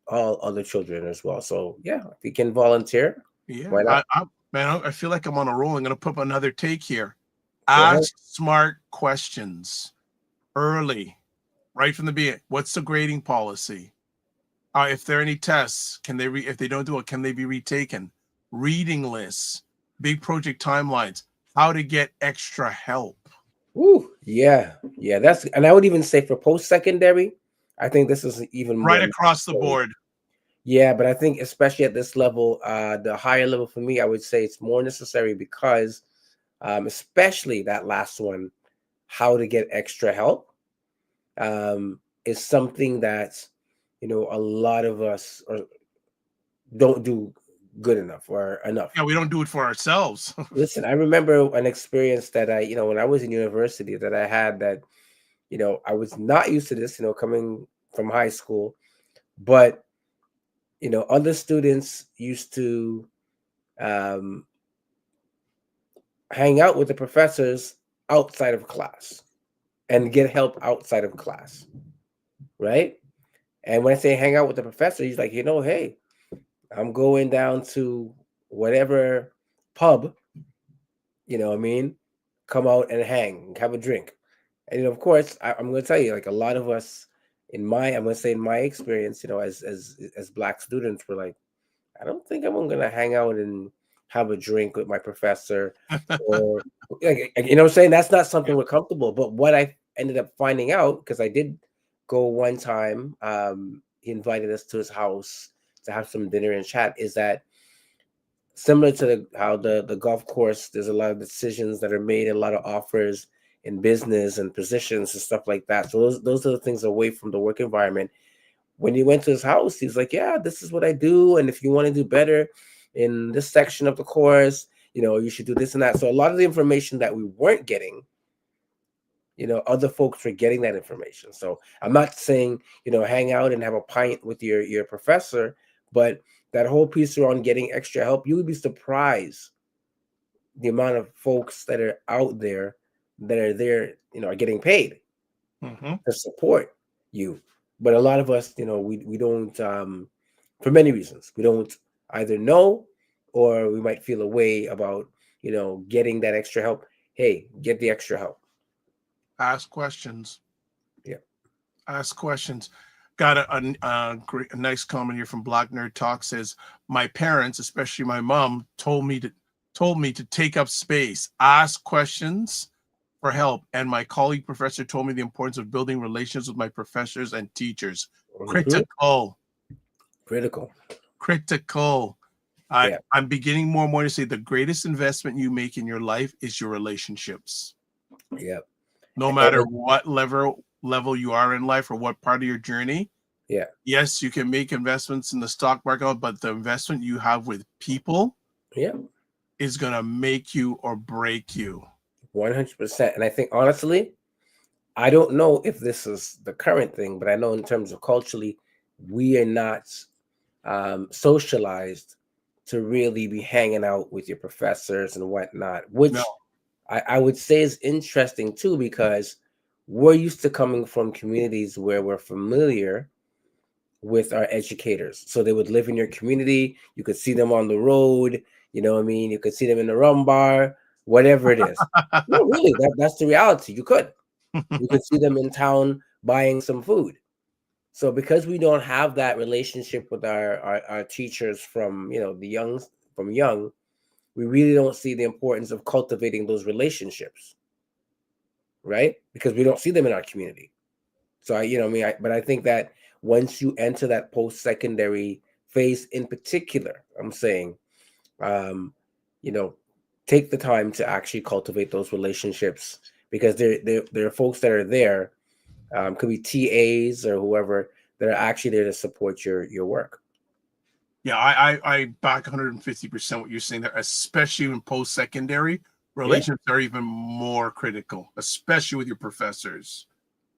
all other children as well. So yeah, if you can volunteer, yeah. why not? Man, I feel like I'm on a roll. I'm going to put up another take here. Go ahead. Ask smart questions early, right from the beginning. What's the grading policy? If there are any tests, if they don't do it, can they be retaken? Reading lists, big project timelines, how to get extra help. Ooh, yeah. And I would even say for post-secondary, I think this is even Right more across the necessary. board. Yeah, but I think especially at this level, the higher level for me, I would say it's more necessary because, especially that last one, how to get extra help, is something that, a lot of us don't do good enough or enough. Yeah, we don't do it for ourselves. Listen, I remember an experience that I, when I was in university that I had that, I was not used to this, coming from high school, but, other students used to hang out with the professors outside of class and get help outside of class, right? And when I say hang out with the professor, he's like, hey, I'm going down to whatever pub, what I mean? Come out and hang, have a drink. And of course, I'm going to tell you, like a lot of us I'm going to say in my experience, as Black students, we're like, I don't think I'm going to hang out and have a drink with my professor, or like, what I'm saying? That's not something we're comfortable. But what I ended up finding out, because I did go one time, he invited us to his house to have some dinner and chat, is that similar to how the golf course, there's a lot of decisions that are made, a lot of offers in business and positions and stuff like that. So those are the things away from the work environment. When he went to his house, he was like, yeah, this is what I do. And if you want to do better in this section of the course, you should do this and that. So a lot of the information that we weren't getting, other folks were getting that information. So I'm not saying, hang out and have a pint with your professor, but that whole piece around getting extra help, you would be surprised the amount of folks that are out there that are there, are getting paid to support you. But a lot of us, we don't, for many reasons, we don't either know, or we might feel a way about, getting that extra help. Hey, get the extra help. Ask questions. Yeah. Ask questions. Got a nice comment here from Black Nerd Talk. Says, my parents, especially my mom, told me to take up space, ask questions for help, and my colleague professor told me the importance of building relations with my professors and teachers. Critical. I'm beginning more and more to say the greatest investment you make in your life is your relationships. Yeah. No matter what level you are in life or what part of your journey. Yeah. Yes, you can make investments in the stock market, but the investment you have with people is going to make you or break you. 100%. And I think, honestly, I don't know if this is the current thing, but I know in terms of culturally, we are not socialized to really be hanging out with your professors and whatnot, which I would say is interesting too, because we're used to coming from communities where we're familiar with our educators. So they would live in your community. You could see them on the road. You know what I mean? You could see them in the rum bar, whatever it is. No, really, that's the reality. You could see them in town buying some food. So because we don't have that relationship with our teachers from, from young, we really don't see the importance of cultivating those relationships, right? Because we don't see them in our community. So but I think that once you enter that post-secondary phase in particular, I'm saying, um, you know, take the time to actually cultivate those relationships, because there are folks that are there, could be TAs or whoever, that are actually there to support your work. Yeah, I back 150% what you're saying there, especially in post-secondary. Relationships are even more critical, especially with your professors.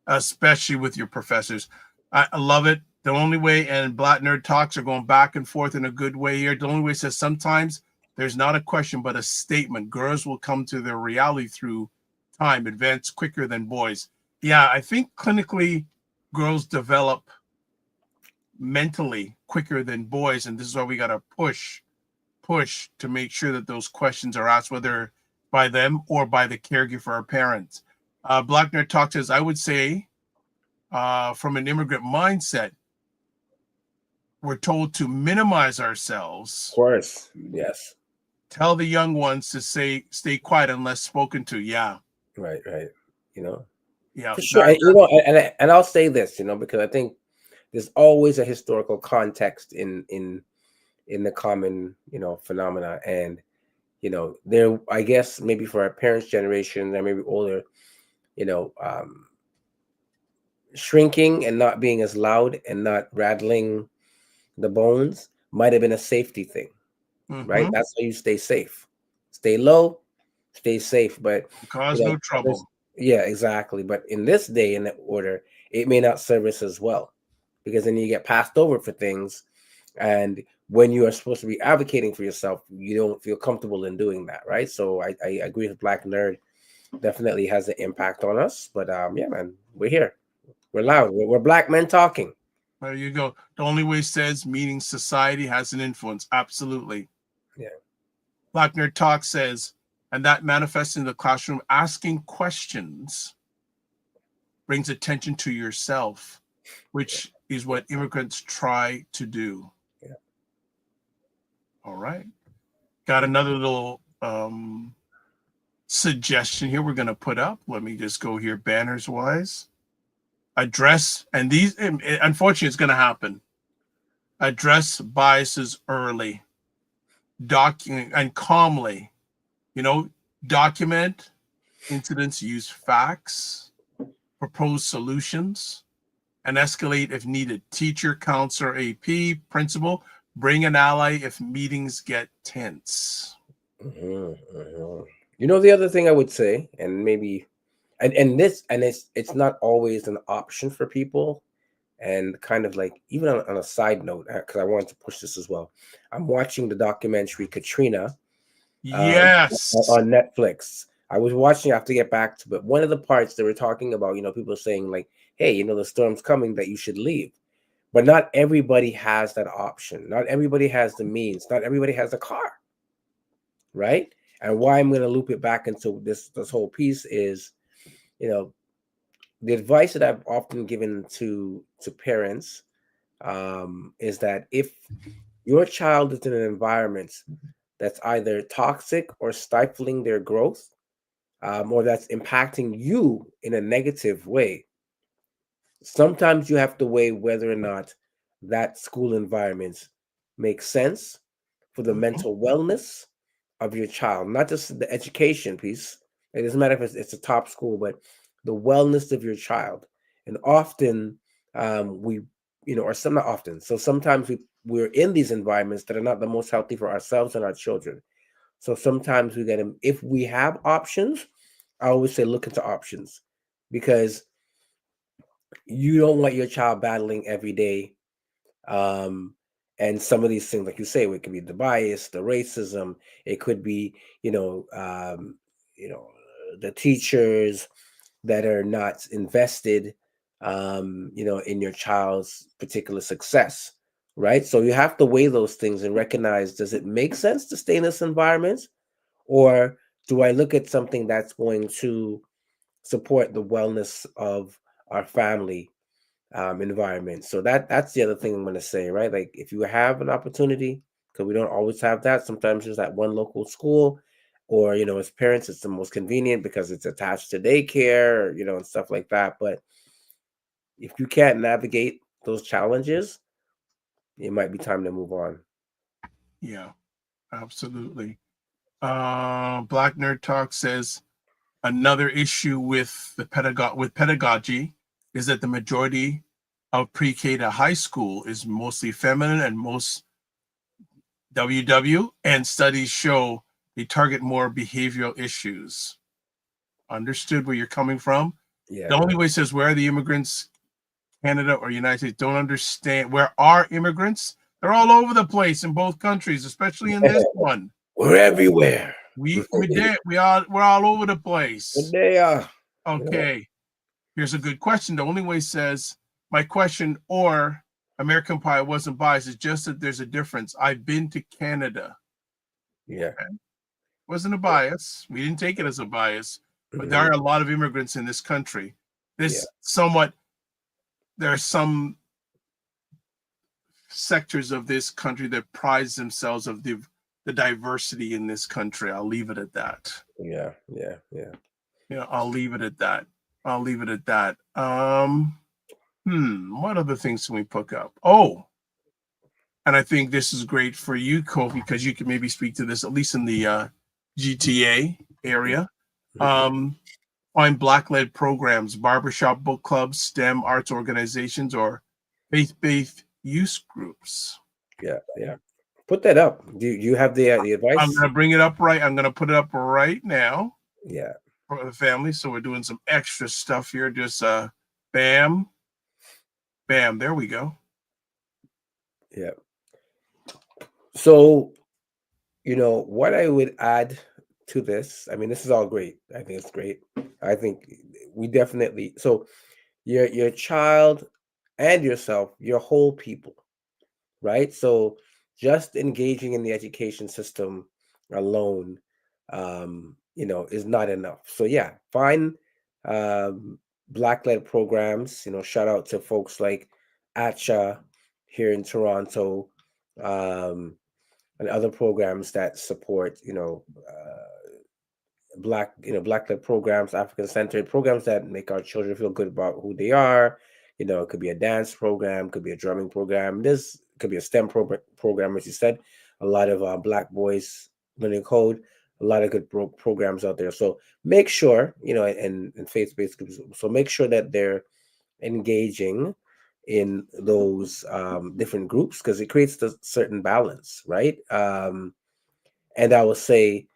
Especially with your professors. I love it. The only way, and Black Nerd Talks are going back and forth in a good way here. The only way says sometimes there's not a question, but a statement. Girls will come to their reality through time, advance quicker than boys. Yeah, I think clinically, girls develop mentally quicker than boys, and this is why we got to push to make sure that those questions are asked, whether by them or by the caregiver or parents. Black Nerd Talk says, I would say, from an immigrant mindset, we're told to minimize ourselves. Of course, yes. Tell the young ones to stay quiet unless spoken to. Yeah, Right. yeah, For sure. And I'll say this, because I think there's always a historical context in the common, phenomena. And, there, I guess maybe for our parents' generation, or maybe older, shrinking and not being as loud and not rattling the bones might have been a safety thing, right? That's how you stay safe. Stay low, stay safe. But cause no trouble. Yeah, exactly. But in this day and order, it may not serve us as well, because then you get passed over for things. And when you are supposed to be advocating for yourself, you don't feel comfortable in doing that, right? So I agree with Black Nerd. Definitely has an impact on us. But yeah, man, we're here. We're loud. We're Black men talking. There you go. The only way says, meaning society has an influence. Absolutely. Yeah. Black Nerd Talk says, and that manifests in the classroom. Asking questions brings attention to yourself, which is what immigrants try to do. Yeah. All right. Got another little suggestion here we're going to put up. Let me just go here banners wise. Address, and these, unfortunately, it's going to happen. Address biases early. Document and calmly, document incidents, use facts, propose solutions, and escalate if needed. Teacher, counselor, AP, principal, bring an ally if meetings get tense. The other thing I would say, and maybe, and it's not always an option for people, and kind of like, even on a side note, because I wanted to push this as well. I'm watching the documentary Katrina. Yes. On Netflix. I was watching, I have to get back to, but one of the parts they were talking about, people saying like, hey, the storm's coming, that you should leave. But not everybody has that option. Not everybody has the means. Not everybody has a car. Right? And why I'm going to loop it back into this whole piece is, the advice that I've often given to parents is that if your child is in an environment that's either toxic or stifling their growth, or that's impacting you in a negative way, sometimes you have to weigh whether or not that school environment makes sense for the mental wellness of your child, not just the education piece. It doesn't matter if it's a top school, but the wellness of your child. And often or some, not often. So sometimes we're in these environments that are not the most healthy for ourselves and our children. So sometimes we get them. If we have options, I always say look into options, because you don't want your child battling every day. And some of these things, like you say, it could be the bias, the racism. It could be, the teachers that are not invested, in your child's particular success, right? So you have to weigh those things and recognize, does it make sense to stay in this environment? Or do I look at something that's going to support the wellness of our family environment. So that's the other thing I'm going to say, right? Like if you have an opportunity, because we don't always have that. Sometimes there's that one local school, or as parents, it's the most convenient because it's attached to daycare, and stuff like that. But if you can't navigate those challenges, it might be time to move on. Yeah, absolutely. Black Nerd Talk says another issue with pedagogy is that the majority of pre-K to high school is mostly feminine, and most WW and studies show they target more behavioral issues. Understood where you're coming from. Yeah. The only way says, where are the immigrants, Canada or United States? Don't understand. Where are immigrants? They're all over the place in both countries, especially in this one. We're everywhere. We're all over the place. They are. Okay. Here's a good question. The only way says, my question or American Pie wasn't biased. It's just that there's a difference. I've been to Canada. Yeah. Okay. Wasn't a bias. We didn't take it as a bias, but Mhm. there are a lot of immigrants in this country. There are some sectors of this country that prize themselves of the diversity in this country. I'll leave it at that. Yeah. I'll leave it at that. What other things can we pick up? Oh, and I think this is great for you, Kofi, because you can maybe speak to this, at least in the GTA area. Find Black-led programs, barbershop book clubs, STEM arts organizations, or faith-based youth groups. Yeah. Put that up. Do you have the advice? I'm going to bring it up right. I'm going to put it up right now. Yeah. For the family. So we're doing some extra stuff here. Just bam. There we go. Yeah. So, what I would add to this, I mean, this is all great. I think it's great. I think we definitely, so your child and yourself, your whole people, right? So just engaging in the education system alone, is not enough. So yeah, find Black-led programs, shout out to folks like ATCHA here in Toronto, and other programs that support, Black-led programs, African-centered programs that make our children feel good about who they are. It could be a dance program, could be a drumming program. This could be a STEM program, as you said. A lot of Black boys learning code. A lot of good programs out there. So make sure, and faith-based groups. So make sure that they're engaging in those different groups, because it creates a certain balance, right? And I will say,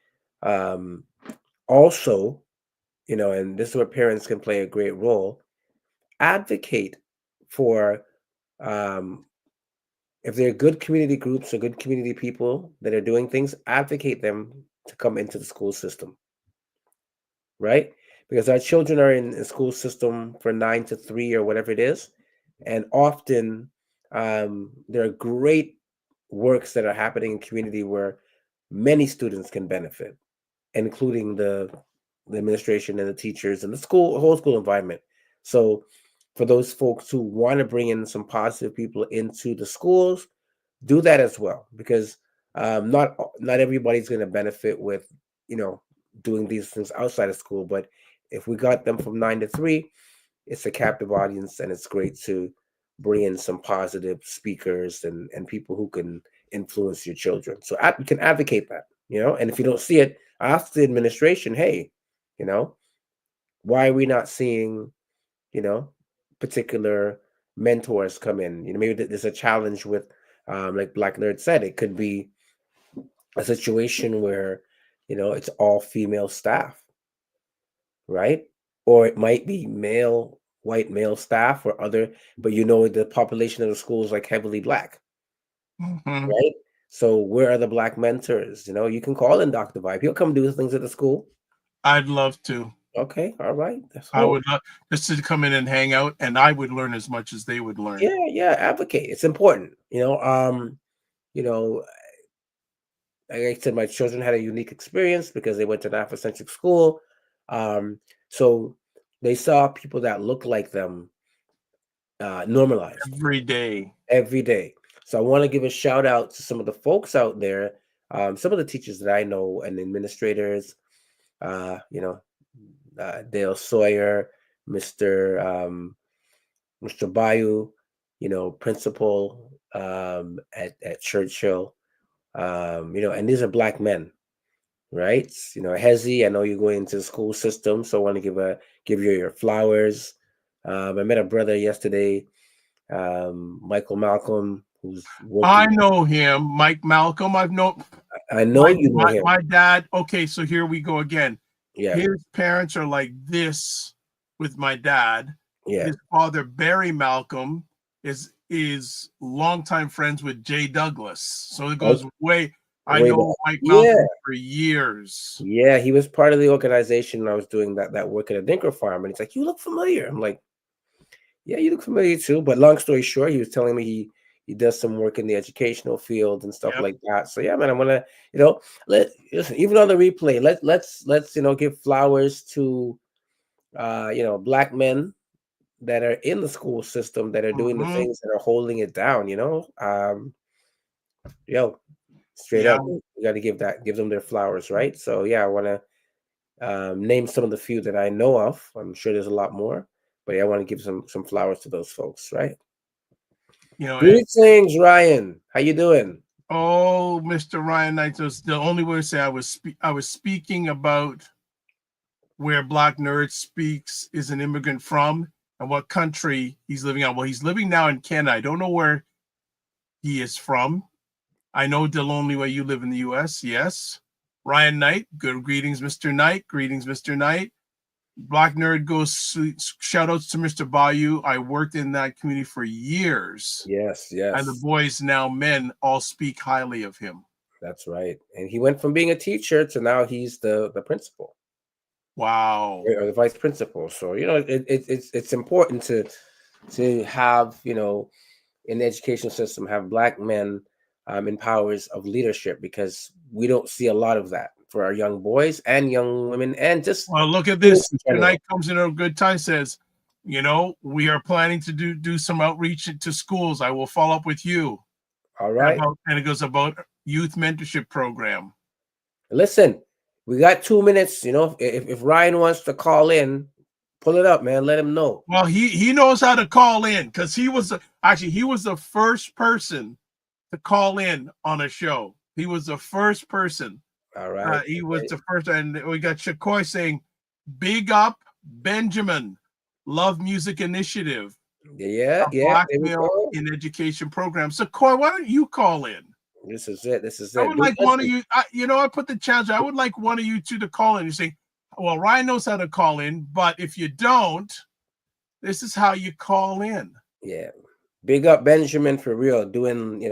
also, and this is where parents can play a great role, advocate for, if they're good community groups or good community people that are doing things, advocate them to come into the school system, right? Because our children are in the school system for 9 to 3 or whatever it is. And often there are great works that are happening in community where many students can benefit, including the administration and the teachers and the whole school environment. So for those folks who want to bring in some positive people into the schools, do that as well, because not everybody's going to benefit with doing these things outside of school. But if we got them from 9 to 3, it's a captive audience, and it's great to bring in some positive speakers and people who can influence your children. So you can advocate that, and if you don't see it, ask the administration, hey, why are we not seeing, particular mentors come in? Maybe there's a challenge with, like Black Nerd said, it could be a situation where, it's all female staff, right? Or it might be white male staff or other, but the population of the school is like heavily Black, right? So where are the Black mentors? You can call in Dr. Vibe. He'll come do things at the school. I'd love to. Okay, all right. I would love just to come in and hang out, and I would learn as much as they would learn. Yeah, advocate. It's important. Like I said, my children had a unique experience because they went to an Afrocentric school. So they saw people that looked like them normalized every day. every day. So I want to give a shout out to some of the folks out there, some of the teachers that I know and administrators, Dale Sawyer, Mr. Bayou, principal at Churchill, and these are Black men, right? Hezi, I know you're going into the school system, so I want to give you your flowers. I met a brother yesterday, Michael Malcolm, who's I working. know him, Mike Malcolm. I know my, you know him. my dad. Okay, so here we go again. Yeah, His parents are like this with my dad. yeah. His father, Barry Malcolm, is longtime friends with Jay Douglas. So it goes way. I Way know back. Mike Malcolm Yeah. for years. Yeah, he was part of the organization when I was doing that work at a Dinker farm, and he's like, "You look familiar." I'm like, "Yeah, you look familiar too." But long story short, he was telling me he does some work in the educational field and stuff Yep. like that. So yeah, man, I'm gonna listen, even on the replay, let's give flowers to Black men that are in the school system that are doing the Mhm. things that are holding it down. Straight Yeah. up, we got to give them their flowers, right? So yeah, I want to name some of the few that I know of. I'm sure there's a lot more, but yeah, I want to give some flowers to those folks, right? And- Greetings, Ryan. How you doing? oh, Mr. Ryan Knight, was the only way to say I was speaking about where Black Nerd Speaks is an immigrant from and what country he's living on. Well, he's living now in Canada. I don't know where he is from. I know the only way you live in the U.S. Yes. Ryan Knight. Good greetings, Mr. Knight. Greetings, Mr. Knight. Black Nerd goes shout outs to Mr. Bayou. I worked in that community for years. Yes. And the boys, now men, all speak highly of him. That's right. And he went from being a teacher to now he's the principal. Wow. Or the vice principal. So it's important to have in the education system have Black men in powers of leadership, because we don't see a lot of that for our young boys and young women. And just well, look at this. Tonight comes in a good time. Says, we are planning to do some outreach to schools. I will follow up with you. All right. And it goes about youth mentorship program. Listen, we got 2 minutes. If Ryan wants to call in, pull it up, man. Let him know. Well, he knows how to call in, because he was the first person to call in on a show. He was the first person. All right. He was the first, and we got Shakoy saying, "Big up, Benjamin. Love Music Initiative." Yeah. Black male in education program. Shakoy, why don't you call in? This is it. I would like one of you. I put the challenge. I would like one of you two to call in. You say, "Well, Ryan knows how to call in, but if you don't, this is how you call in." Yeah. Big up Benjamin for real, doing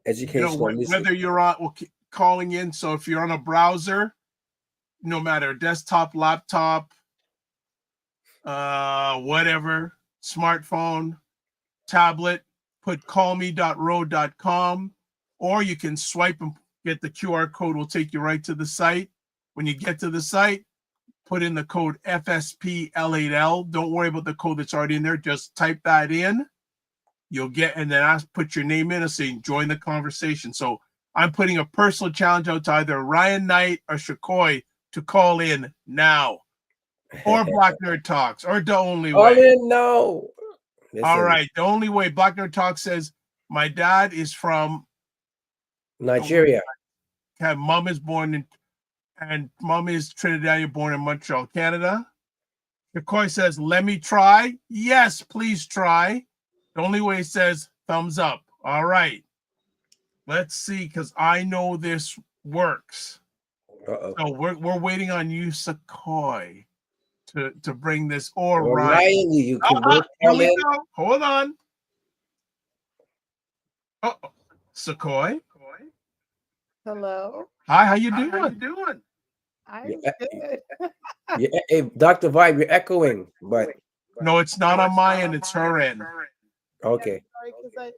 educational whether you're calling in. So if you're on a browser, no matter desktop, laptop, whatever, smartphone, tablet, put callme.ro.com, or you can swipe and get the QR code. Will take you right to the site. When you get to the site, put in the code FSPL8L. Don't worry about the code that's already in there. Just type that in. You'll get, and then put your name in and say, join the conversation. So I'm putting a personal challenge out to either Ryan Knight or Shakoy to call in now, or Black Nerd Talks, or The Only Way. Call in now. All right. The Only Way. Black Nerd Talks says, my dad is from Nigeria. Mom is mom is Trinidadian, born in Montreal, Canada. Shakoy says, let me try. Yes, please try. The Only Way says thumbs up. All right. Let's see, because I know this works. Uh-oh. So we're waiting on you, Shakoy, to bring this, or Ryan. You can both here we go. Hold on. Uh-oh. Shakoy. Hello. Hi, how you doing? I'm good. Yeah, hey, Dr. Vibe, you're echoing, but no, it's not on my end, it's her end. Okay. Sorry, because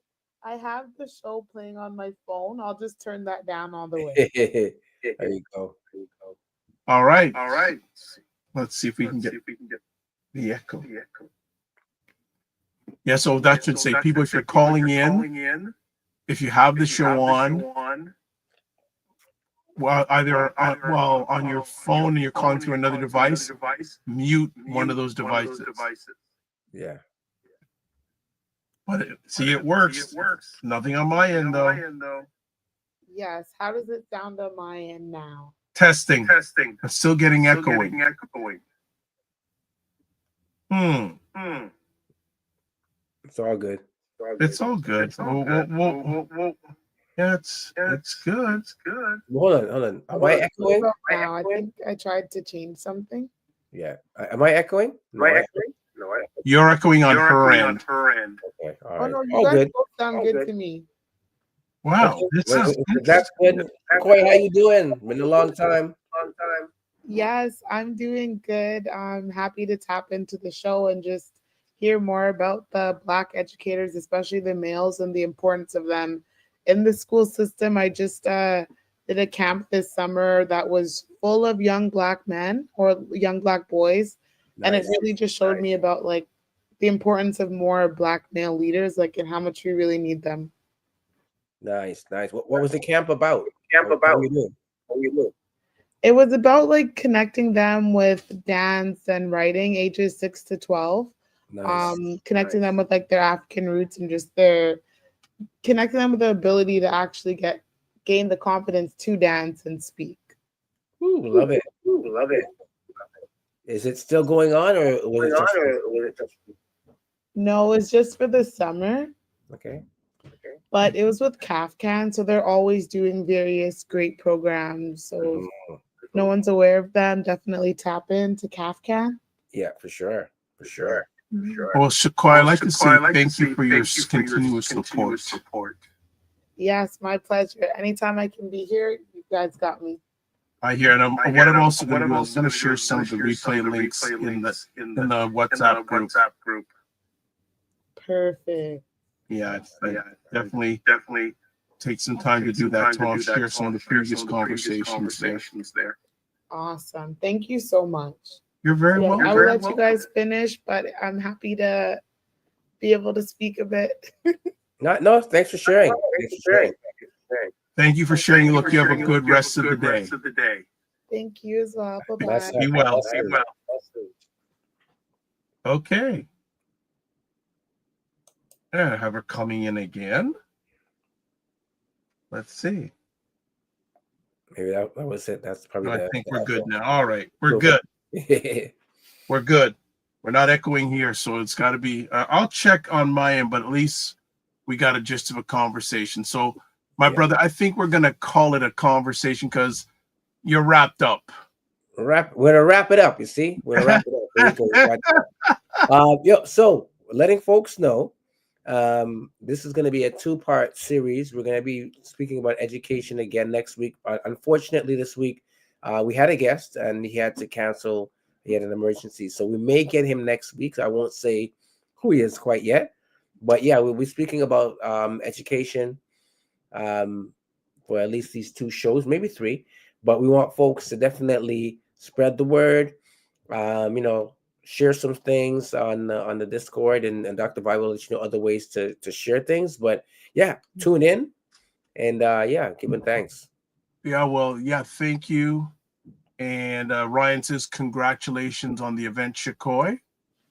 I have the show playing on my phone. I'll just turn that down all the way. There you go. All right. Let's see if we can get the echo. Yeah, so that should say, people, if you're calling in, if you have the show on, well, either on your phone and you're calling through another device, mute one of those devices. Yeah. But it works. Nothing on my end though. Yes. How does it sound on my end now? Testing. I'm still getting echoing. It's all good. It's all good. Yeah, it's good. Hold on. Am I echoing? Now, I think I tried to change something. Yeah. Am I echoing? No, You're echoing on her end. Okay. All Oh right. no, you All guys good. both sound good to me. Wow, Okay. this is That's good. Koi, how you doing? Been a long time. Yes, I'm doing good. I'm happy to tap into the show and just hear more about the Black educators, especially the males, and the importance of them in the school system. I just did a camp this summer that was full of young Black men or young Black boys, and it Nice. really just showed me about like the importance of more Black male leaders, like and how much we really need them. Nice. What was the camp about? How you doing? It was about like connecting them with dance and writing, ages 6 to 12. Nice. Connecting them with like their African roots and just their connecting them with the ability to actually gain the confidence to dance and speak. Ooh, love it. Is it still going on, or was it just No, it's just for the summer, okay? but it was with CAFCAN, so they're always doing various great programs. So if no one's aware of them, definitely tap into CAFCAN. Yeah, for sure. Well, Shaquai, I'd like to say thank you for your continuous support. Yes, my pleasure. Anytime I can be here, you guys got me. I hear, and what I'm also going to do is going to share some of the replay links in the WhatsApp group. Perfect. Yeah, definitely take some time to do that. So I'll share some of the previous conversations there. Awesome. Thank you so much. You're very welcome. I will let you guys finish, but I'm happy to be able to speak a bit. No, thanks for sharing. Thank you for sharing. Look, you have a good rest of the day. Thank you as well. Bye-bye. Be well. Okay. And I have her coming in again. Let's see. Maybe that was it. That's probably. I think we're good now. All right, we're good. We're good. We're not echoing here, so it's got to be. I'll check on my end, but at least we got a gist of a conversation. So, my brother, I think we're gonna call it a conversation because you're wrapped up. We're gonna wrap it up. You see, we're gonna wrap it up. So letting folks know, this is going to be a 2-part series. We're going to be speaking about education again next week. Unfortunately, this week we had a guest and he had to cancel. He had an emergency, so we may get him next week. I won't say who he is quite yet, but yeah, we'll be speaking about education for at least these 2 shows, maybe 3. But we want folks to definitely spread the word. Share some things on the Discord, and Dr. Vi will let you know other ways to share things. But yeah, tune in and giving thanks. Yeah, well, yeah, thank you. And Ryan says congratulations on the event, Shaquai.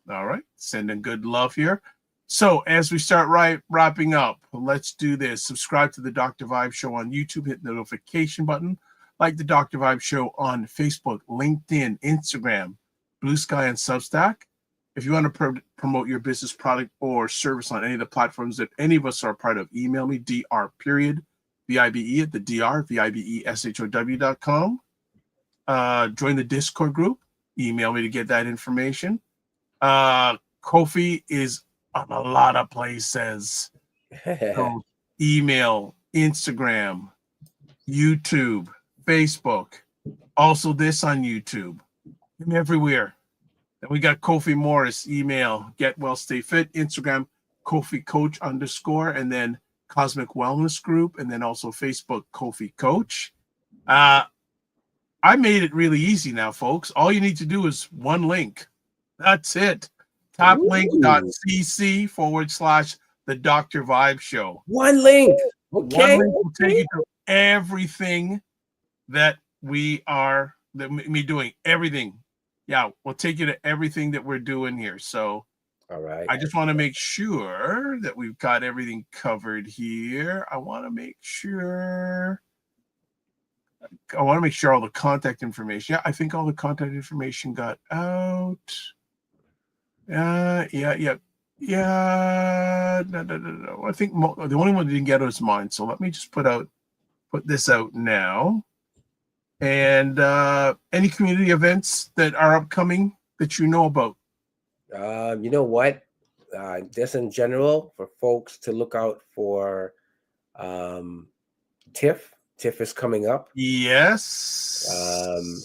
All right, sending good love here. So as we start wrapping up, let's do this. Subscribe to the Dr. Vibe Show on YouTube. Hit the notification button. Like the Dr. Vibe Show on Facebook, LinkedIn, Instagram, Blue Sky, and Substack. If you want to promote your business, product, or service on any of the platforms that any of us are part of, email me, dr.vibe at the dr.vibeshow.com. Join the Discord group. Email me to get that information. Kofi is on a lot of places. So email, Instagram, YouTube, Facebook. Also this on YouTube. I'm everywhere. And we got Kofi Morris, email, get well, stay fit, Instagram, Kofi Coach _, and then Cosmic Wellness Group, and then also Facebook, Kofi Coach. I made it really easy now, folks. All you need to do is one link. That's it. taplink.cc/ the Dr. Vibe Show. One link. One Okay. link will take you to everything that me doing. Everything. Yeah, we'll take you to everything that we're doing here. So All right. I just want to make sure that we've got everything covered here. I want to make sure all the contact information. Yeah, I think all the contact information got out. Yeah. No. I think the only one that didn't get out is mine. So let me just put this out now. And any community events that are upcoming that you know about? You know what? Just in general, for folks to look out for TIFF. TIFF is coming up. Yes.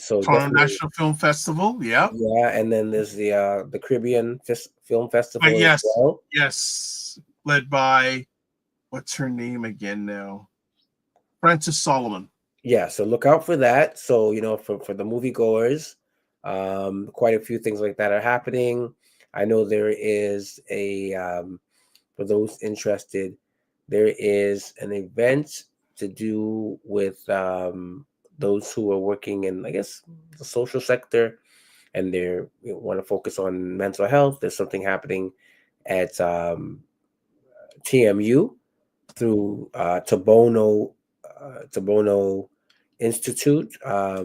So Toronto National Film Festival. Yeah. Yeah, and then there's the Caribbean Film Festival Yes. as well. Yes. Led by, what's her name again now? Francis Solomon. Yeah, so look out for that. So, for the moviegoers, quite a few things like that are happening. I know there is for those interested, there is an event to do with those who are working in, I guess, the social sector, and they want to focus on mental health. There's something happening at TMU through Tabono Institute. I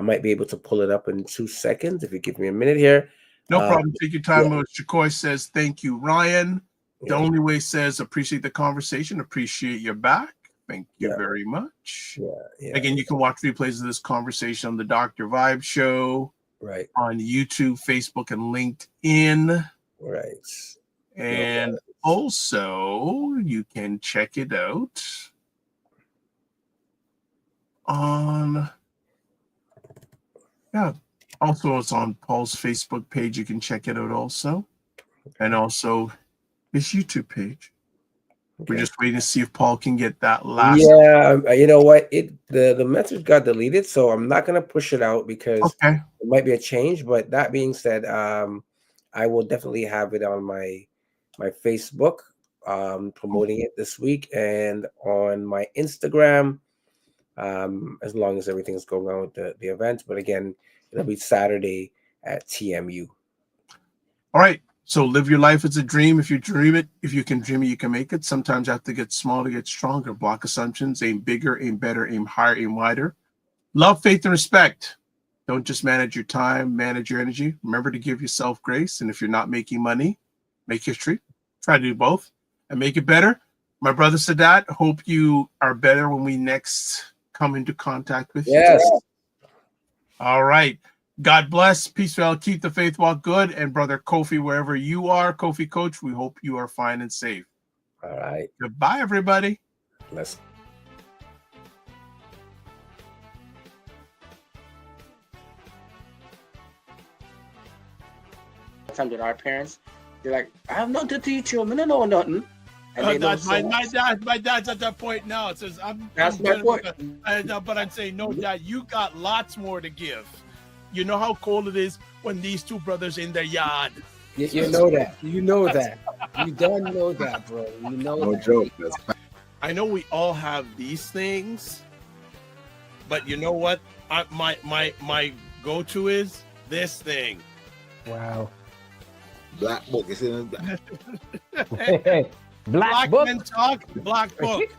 might be able to pull it up in 2 seconds if you give me a minute here. No problem. Take your time. Yeah. Shakoy says, thank you, Ryan. The only way says, appreciate the conversation. Appreciate your back. Thank you very much. Yeah. Again, you can watch replays of this conversation on the Dr. Vibe Show. Right. On YouTube, Facebook, and LinkedIn. Right. And also, you can check it out on, also it's on Paul's Facebook page. You can check it out also. And also his YouTube page. Okay. We're just waiting to see if Paul can get that last. Yeah, you know what? The message got deleted, so I'm not gonna push it out because it might be a change. But that being said, I will definitely have it on my Facebook, promoting it this week, and on my Instagram, as long as everything's going on with the event. But again, it'll be Saturday at TMU. All right. So live your life as a dream. If you dream it, if you can dream it, you can make it. Sometimes you have to get small to get stronger. Block assumptions, aim bigger, aim better, aim higher, aim wider. Love, faith, and respect. Don't just manage your time, manage your energy. Remember to give yourself grace. And if you're not making money, make history. Try to do both and make it better. My brother Sadat, hope you are better when we next come into contact with you. Yes. All right. God bless. Peace, well. Keep the faith, walk good. And brother Kofi, wherever you are, Kofi Coach, we hope you are fine and safe. All right. Goodbye, everybody. Let's. Sometimes with our parents, they're like, I have nothing to teach you. I don't know nothing. And My dad's at that point now. It says, That's my point. But I'm saying, no, Dad, you got lots more to give. You know how cold it is when these two brothers in their yard. You know that. You know that. You don't know that, bro. You know No that. joke. I know we all have these things, but you know what? My go-to is this thing. Wow. Black book is in the back. Black Black book. Men Talk, Black Book.